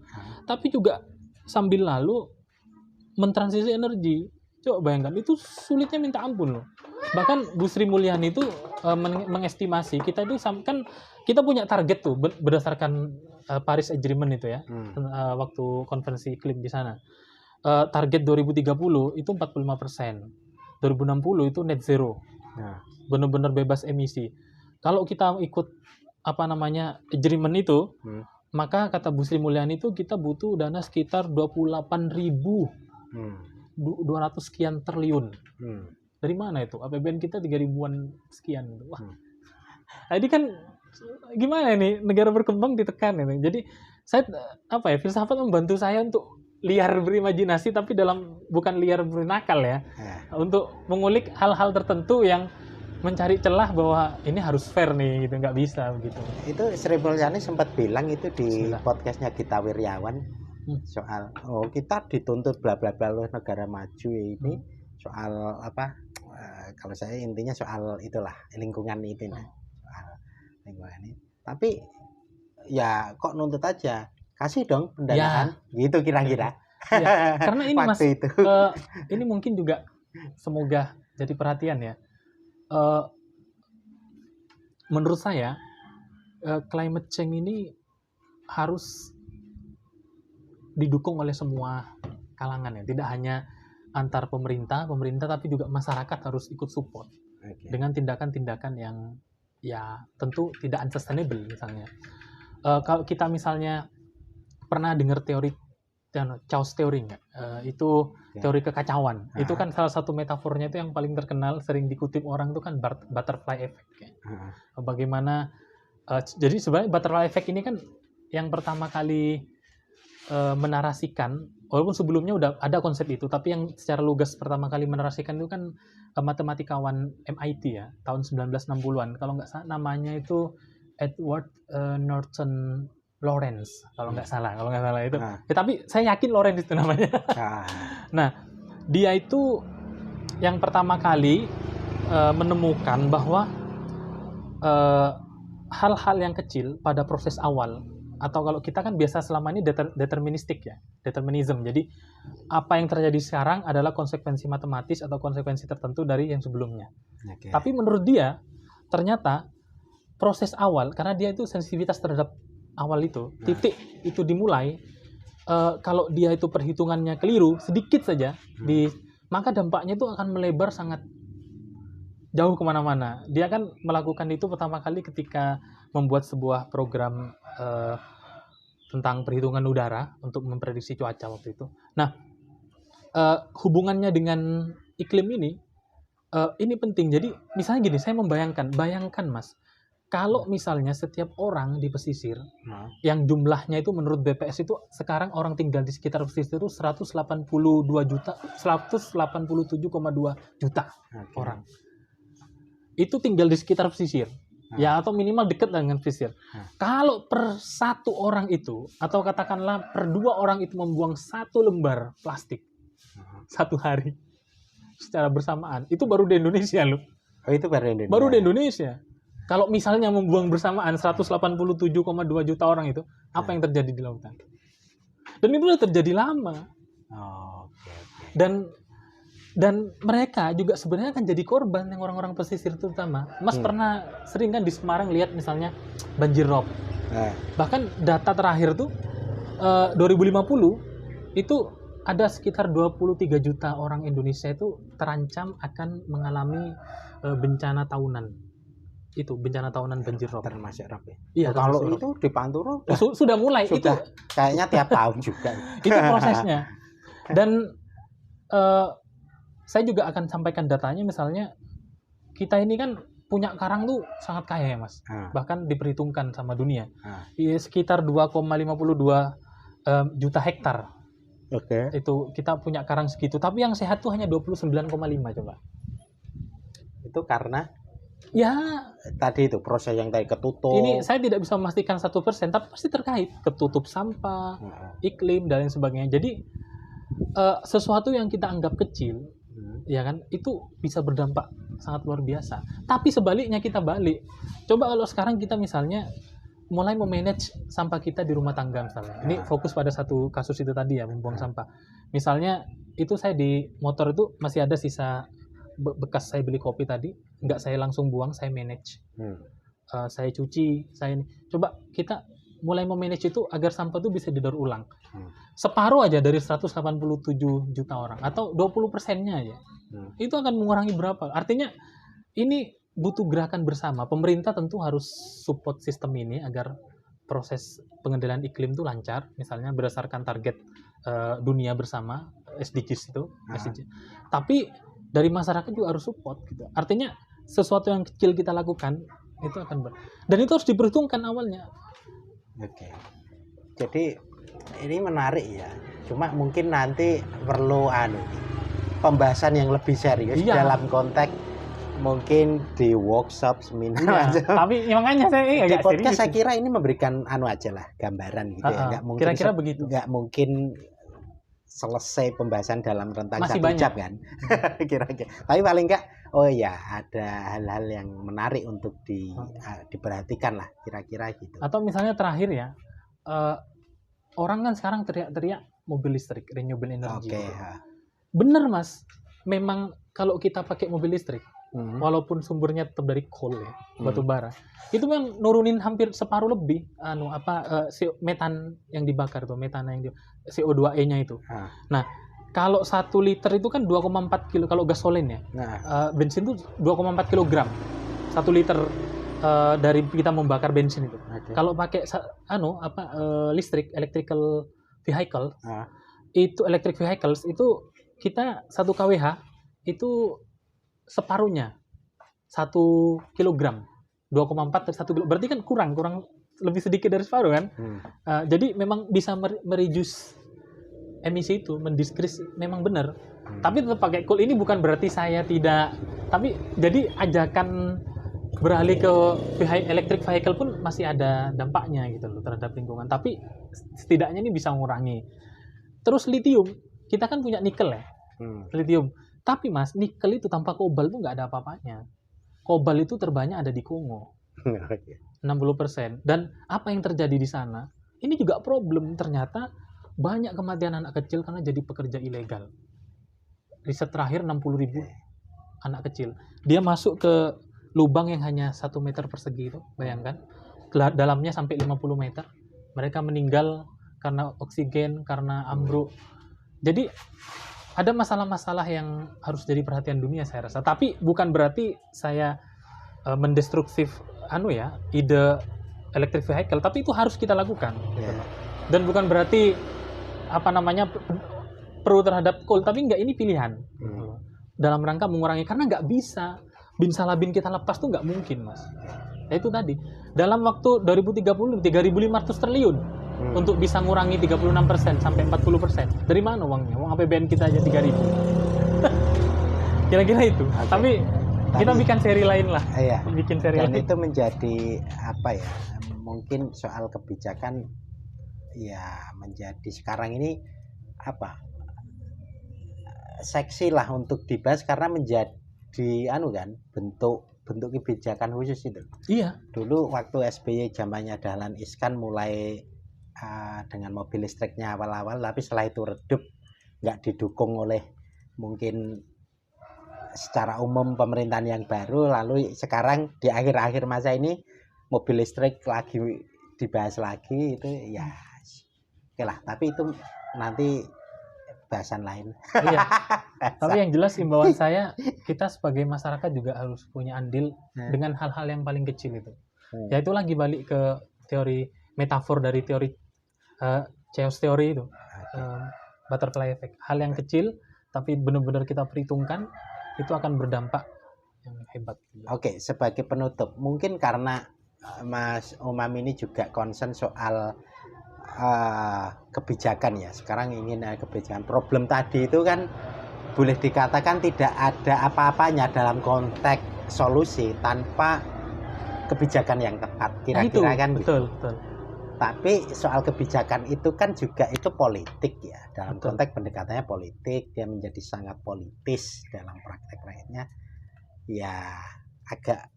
tapi juga sambil lalu mentransisi energi. Coba bayangkan, itu sulitnya minta ampun loh. Bahkan Bu Sri Mulyani itu mengestimasi kita itu kan kita punya target tuh berdasarkan Paris Agreement itu ya, waktu konferensi iklim di sana. Target 2030 itu 45%, 2060 itu net zero, benar-benar bebas emisi. Kalau kita ikut agreement itu, maka kata Bu Sri Mulyani itu kita butuh dana sekitar 28.200 sekian triliun. Dari mana itu? APBN kita 3.000-an sekian. Wah, jadi kan gimana nih negara berkembang ditekan ini. Jadi saya filsafat membantu saya untuk liar berimajinasi, tapi bukan liar bernakal ya. Untuk mengulik hal-hal tertentu yang mencari celah bahwa ini harus fair nih gitu, nggak bisa begitu. Itu Sri Mulyani sempat bilang itu di podcastnya Gita Wirjawan soal kita dituntut bla bla bla oleh negara maju ini soal kalau saya intinya soal itulah lingkungan itu soal lingkungan ini. Tapi ya kok nuntut aja, kasih dong pendanaan gitu kira-kira. Ya, karena ini Mas itu. Ini mungkin juga semoga jadi perhatian ya. Menurut saya climate change ini harus didukung oleh semua kalangan ya, tidak hanya antar pemerintah tapi juga masyarakat harus ikut support dengan tindakan-tindakan yang ya tentu tidak unsustainable. Misalnya kalau kita misalnya pernah dengar teori chaos theory nggak? Itu teori kekacauan. Itu kan salah satu metafornya itu yang paling terkenal, sering dikutip orang itu kan butterfly effect. Bagaimana? Jadi sebenarnya butterfly effect ini kan yang pertama kali menarasikan, walaupun sebelumnya udah ada konsep itu, tapi yang secara lugas pertama kali menarasikan itu kan matematikawan MIT ya, tahun 1960-an. Kalau nggak salah namanya itu Edward Norton Lawrence, kalau nggak salah itu. Ya, tapi saya yakin Lawrence itu namanya. Nah, dia itu yang pertama kali menemukan bahwa hal-hal yang kecil pada proses awal, atau kalau kita kan biasa selama ini deterministik ya, determinism. Jadi apa yang terjadi sekarang adalah konsekuensi matematis atau konsekuensi tertentu dari yang sebelumnya. Tapi menurut dia ternyata proses awal, karena dia itu sensitivitas terhadap awal itu, titik itu dimulai, kalau dia itu perhitungannya keliru sedikit saja, maka dampaknya itu akan melebar sangat jauh kemana-mana. Dia kan melakukan itu pertama kali ketika membuat sebuah program tentang perhitungan udara untuk memprediksi cuaca waktu itu. Nah, hubungannya dengan iklim ini penting. Jadi misalnya gini, saya bayangkan Mas, kalau misalnya setiap orang di pesisir yang jumlahnya itu menurut BPS itu sekarang orang tinggal di sekitar pesisir itu 182 juta, 187,2 juta orang. Itu tinggal di sekitar pesisir. Ya, atau minimal dekat dengan pesisir. Kalau per satu orang itu, atau katakanlah per 2 orang itu membuang 1 lembar plastik satu hari secara bersamaan, itu baru di Indonesia loh. Oh, itu baru Indonesia. Baru di Indonesia. Kalau misalnya membuang bersamaan 187,2 juta orang itu, apa yang terjadi di lautan? Dan itu sudah terjadi lama. Dan mereka juga sebenarnya akan jadi korban yang orang-orang pesisir terutama. Mas pernah sering kan di Semarang lihat misalnya banjir rob. Bahkan data terakhir tuh 2050 itu ada sekitar 23 juta orang Indonesia itu terancam akan mengalami bencana tahunan. Itu bencana tahunan banjir rob. Termasuk rob ya? Iya, kalau itu di Pantura sudah mulai. Sudah, itu kayaknya tiap tahun juga. Itu prosesnya. Dan saya juga akan sampaikan datanya, misalnya kita ini kan punya karang tuh sangat kaya ya Mas. Bahkan diperhitungkan sama dunia. Sekitar 2,52 juta hektar. Itu kita punya karang segitu. Tapi yang sehat tuh hanya 29,5 coba. Itu karena ya tadi itu proses yang tadi ketutup. Ini saya tidak bisa memastikan 100%, tapi pasti terkait ketutup sampah, iklim dan lain sebagainya. Jadi sesuatu yang kita anggap kecil, ya kan, itu bisa berdampak sangat luar biasa. Tapi sebaliknya kita balik. Coba kalau sekarang kita misalnya mulai memanage sampah kita di rumah tangga misalnya. Ini fokus pada satu kasus itu tadi ya, membuang sampah. Misalnya itu saya di motor itu masih ada sisa bekas saya beli kopi tadi, nggak saya langsung buang, saya manage. Saya cuci, coba kita mulai memanage itu agar sampah itu bisa didaur ulang. Separuh aja dari 187 juta orang, atau 20%-nya aja. Itu akan mengurangi berapa? Artinya ini butuh gerakan bersama. Pemerintah tentu harus support sistem ini agar proses pengendalian iklim itu lancar, misalnya berdasarkan target dunia bersama, SDGs itu. Tapi dari masyarakat juga harus support gitu. Artinya sesuatu yang kecil kita lakukan itu akan dan itu harus diperhitungkan awalnya. Jadi ini menarik ya. Cuma mungkin nanti perlu pembahasan yang lebih serius dalam konteks mungkin di workshop seminar aja. Tapi makanya saya di podcast saya kira ini memberikan aja lah, gambaran gitu ya. Nggak mungkin kira-kira begitu. Nggak mungkin selesai pembahasan dalam rentang masih 1 jam kan. Kira-kira. Tapi paling enggak ada hal-hal yang menarik untuk diperhatikan lah kira-kira gitu. Atau misalnya terakhir ya, orang kan sekarang teriak-teriak mobil listrik, renewable energy. Bener Mas, memang kalau kita pakai mobil listrik, walaupun sumbernya tetap dari coal ya, batu bara, itu memang nurunin hampir separuh lebih metan yang dibakar tuh, CO2e-nya itu. Nah, kalau 1 liter itu kan 2,4 kilo kalau gasolin ya. Bensin itu 2,4 kilogram 1 liter dari kita membakar bensin itu. Kalau pakai listrik, electrical vehicles itu kita 1 kWh itu separuhnya 1 kilogram 2,4 dari 1 kilo, berarti kan kurang lebih sedikit dari separuh kan. Jadi memang bisa mereduce emisi itu, mendiskris, memang benar. Tapi tetap pakai coal ini bukan berarti saya tidak, tapi jadi ajakan beralih ke electric vehicle pun masih ada dampaknya gitu loh terhadap lingkungan. Tapi setidaknya ini bisa mengurangi. Terus lithium, kita kan punya nikel ya, lithium. Tapi Mas, nikel itu tanpa kobalt itu nggak ada apa-apanya. Kobalt itu terbanyak ada di Kongo, 60%. Dan apa yang terjadi di sana? Ini juga problem, ternyata banyak kematian anak kecil karena jadi pekerja ilegal. Riset terakhir 60.000 anak kecil. Dia masuk ke lubang yang hanya 1 meter persegi itu, bayangkan. Dalamnya sampai 50 meter. Mereka meninggal karena oksigen, karena ambruk. Jadi ada masalah-masalah yang harus jadi perhatian dunia saya rasa. Tapi bukan berarti saya mendestruktif ide electric vehicle, tapi itu harus kita lakukan. Dan bukan berarti pro terhadap coal, tapi enggak, ini pilihan. dalam rangka mengurangi, karena nggak bisa bin salabin kita lepas tuh nggak mungkin, Mas. Ya itu tadi, dalam waktu 2030 3.500 triliun untuk bisa ngurangi 36% sampai 40%. Dari mana uangnya? Uang APBN kita aja 3.000. Kira-kira itu. Okay. Tapi kita bikin seri lain lah. Iya. Bikin seri Dan lain. itu menjadi apa ya? Mungkin soal kebijakan ya menjadi sekarang ini apa? Seksi lah untuk dibahas karena menjadi bentuk kebijakan khusus itu. Iya. Dulu waktu SBY zamannya Dahlan Iskan mulai dengan mobil listriknya awal-awal, tapi setelah itu redup, nggak didukung oleh mungkin secara umum pemerintahan yang baru. Lalu sekarang di akhir-akhir masa ini mobil listrik lagi dibahas lagi, itu ya oke lah, tapi itu nanti bahasan lain. Iya. Tapi yang jelas imbauan saya, kita sebagai masyarakat juga harus punya andil dengan hal-hal yang paling kecil itu. Ya itu lagi balik ke teori metafor dari teori chaos theory itu, butterfly effect. Hal yang kecil tapi benar-benar kita perhitungkan itu akan berdampak yang hebat. Oke, sebagai penutup, mungkin karena Mas Umam ini juga concern soal kebijakan ya. Sekarang ingin kebijakan. Problem tadi itu kan boleh dikatakan tidak ada apa-apanya dalam konteks solusi tanpa kebijakan yang tepat. Kira-kira kan betul, gitu. Betul. Tapi soal kebijakan itu kan juga itu politik ya. Dalam konteks pendekatannya politik, dia menjadi sangat politis dalam praktek-prakteknya. Ya agak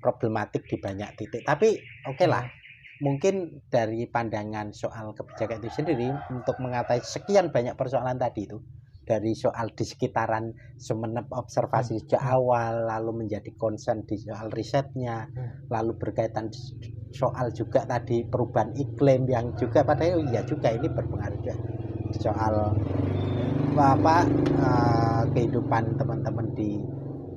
problematik di banyak titik. Tapi oke lah. Mungkin dari pandangan soal kebijakan itu sendiri untuk mengatasi sekian banyak persoalan tadi itu, dari soal di sekitaran Sumeneb observasi sejak awal, lalu menjadi concern di soal risetnya, lalu berkaitan soal juga tadi perubahan iklim yang juga padahal ya juga ini berpengaruh juga soal kehidupan teman-teman di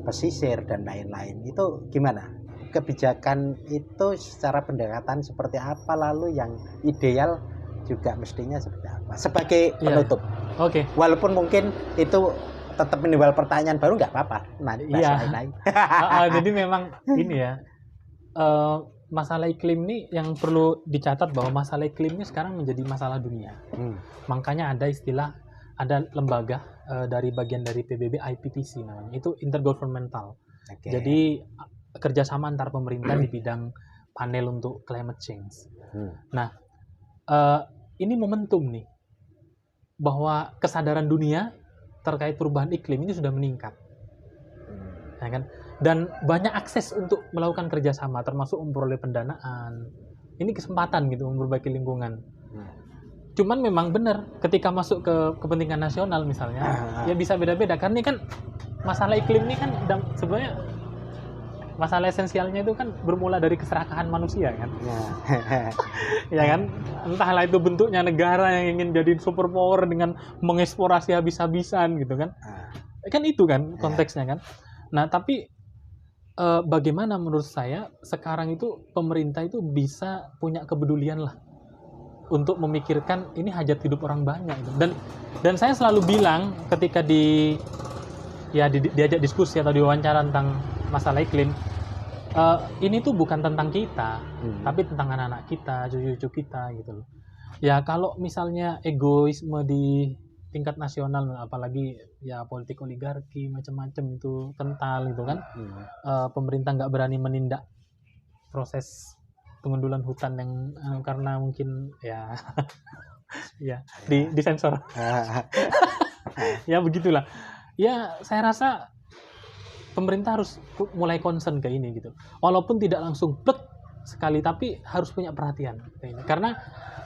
pesisir dan lain-lain. Itu gimana? Kebijakan itu secara pendekatan seperti apa, lalu yang ideal juga mestinya seperti apa sebagai penutup. Oke. Walaupun mungkin itu tetap menimbul pertanyaan baru, nggak apa-apa, nanti lain. Jadi memang ini ya, masalah iklim ini yang perlu dicatat bahwa masalah iklim ini sekarang menjadi masalah dunia. Makanya ada istilah, ada lembaga dari bagian dari PBB, IPCC namanya, itu intergovernmental. Jadi kerjasama antar pemerintah di bidang panel untuk climate change. Nah, ini momentum nih bahwa kesadaran dunia terkait perubahan iklim ini sudah meningkat, ya kan? Dan banyak akses untuk melakukan kerjasama, termasuk memperoleh pendanaan. Ini kesempatan gitu memperbaiki lingkungan. Cuman memang benar ketika masuk ke kepentingan nasional misalnya, ya bisa beda-beda. Karena ini kan masalah iklim ini kan sebenarnya masalah esensialnya itu kan bermula dari keserakahan manusia kan. Ya kan, entahlah itu bentuknya negara yang ingin jadi superpower dengan mengeksplorasi habis-habisan gitu kan. Kan itu kan konteksnya kan. Nah, tapi bagaimana menurut saya sekarang itu pemerintah itu bisa punya kepedulian lah untuk memikirkan ini hajat hidup orang banyak gitu. Dan saya selalu bilang ketika diajak diskusi atau diwawancara tentang masalah iklim, ini tuh bukan tentang kita, tapi tentang anak-anak kita, cucu-cucu kita gitu loh. Ya kalau misalnya egoisme di tingkat nasional, apalagi ya politik oligarki macam-macam itu kental gitu kan, pemerintah nggak berani menindak proses pengundulan hutan yang karena mungkin ya ya disensor. Ya begitulah. Ya saya rasa pemerintah harus mulai concern ke ini gitu. Walaupun tidak langsung plek sekali, tapi harus punya perhatian ke ini. Karena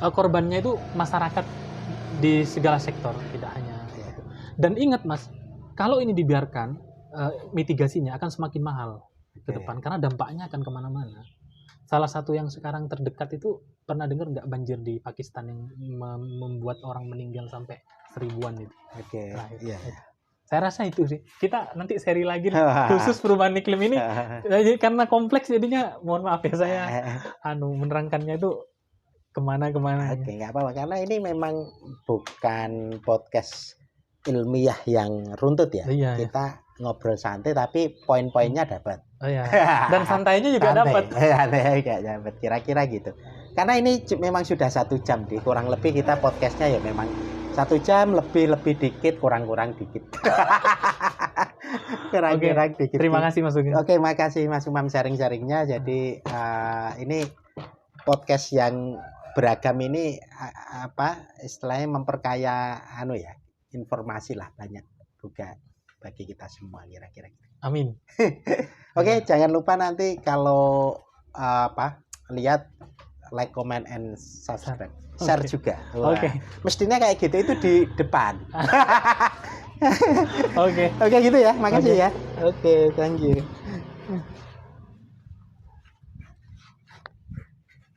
korbannya itu masyarakat di segala sektor, tidak hanya itu. Dan ingat Mas, kalau ini dibiarkan, mitigasinya akan semakin mahal ke depan, karena dampaknya akan kemana-mana. Salah satu yang sekarang terdekat itu, pernah dengar nggak banjir di Pakistan yang membuat orang meninggal sampai 1000-an itu? Saya rasa itu sih. Kita nanti seri lagi khusus perubahan iklim ini. Karena kompleks jadinya, mohon maaf ya saya menerangkannya itu kemana-kemana. Oke, nggak apa-apa. Karena ini memang bukan podcast ilmiah yang runtut ya. Iya, iya. Kita ngobrol santai tapi poin-poinnya dapat. Oh iya. Dan santainya juga Santai. dapat. Santai kayak dapat kira-kira gitu. Karena ini memang sudah 1 jam di kurang lebih kita podcastnya ya memang 1 jam lebih dikit kurang dikit. Kurang dikit. Terima kasih Mas Sugeng. Oke, makasih Mas Umam sharing-sharingnya. Jadi ini podcast yang beragam ini istilahnya memperkaya informasi lah banyak juga bagi kita semua kira-kira. Amin. Oke, jangan lupa nanti kalau lihat like, comment, and subscribe. Share juga. Oke. Mestinya kayak gitu itu di depan. Oke. Oke gitu ya. Makasih ya. Oke, thank you.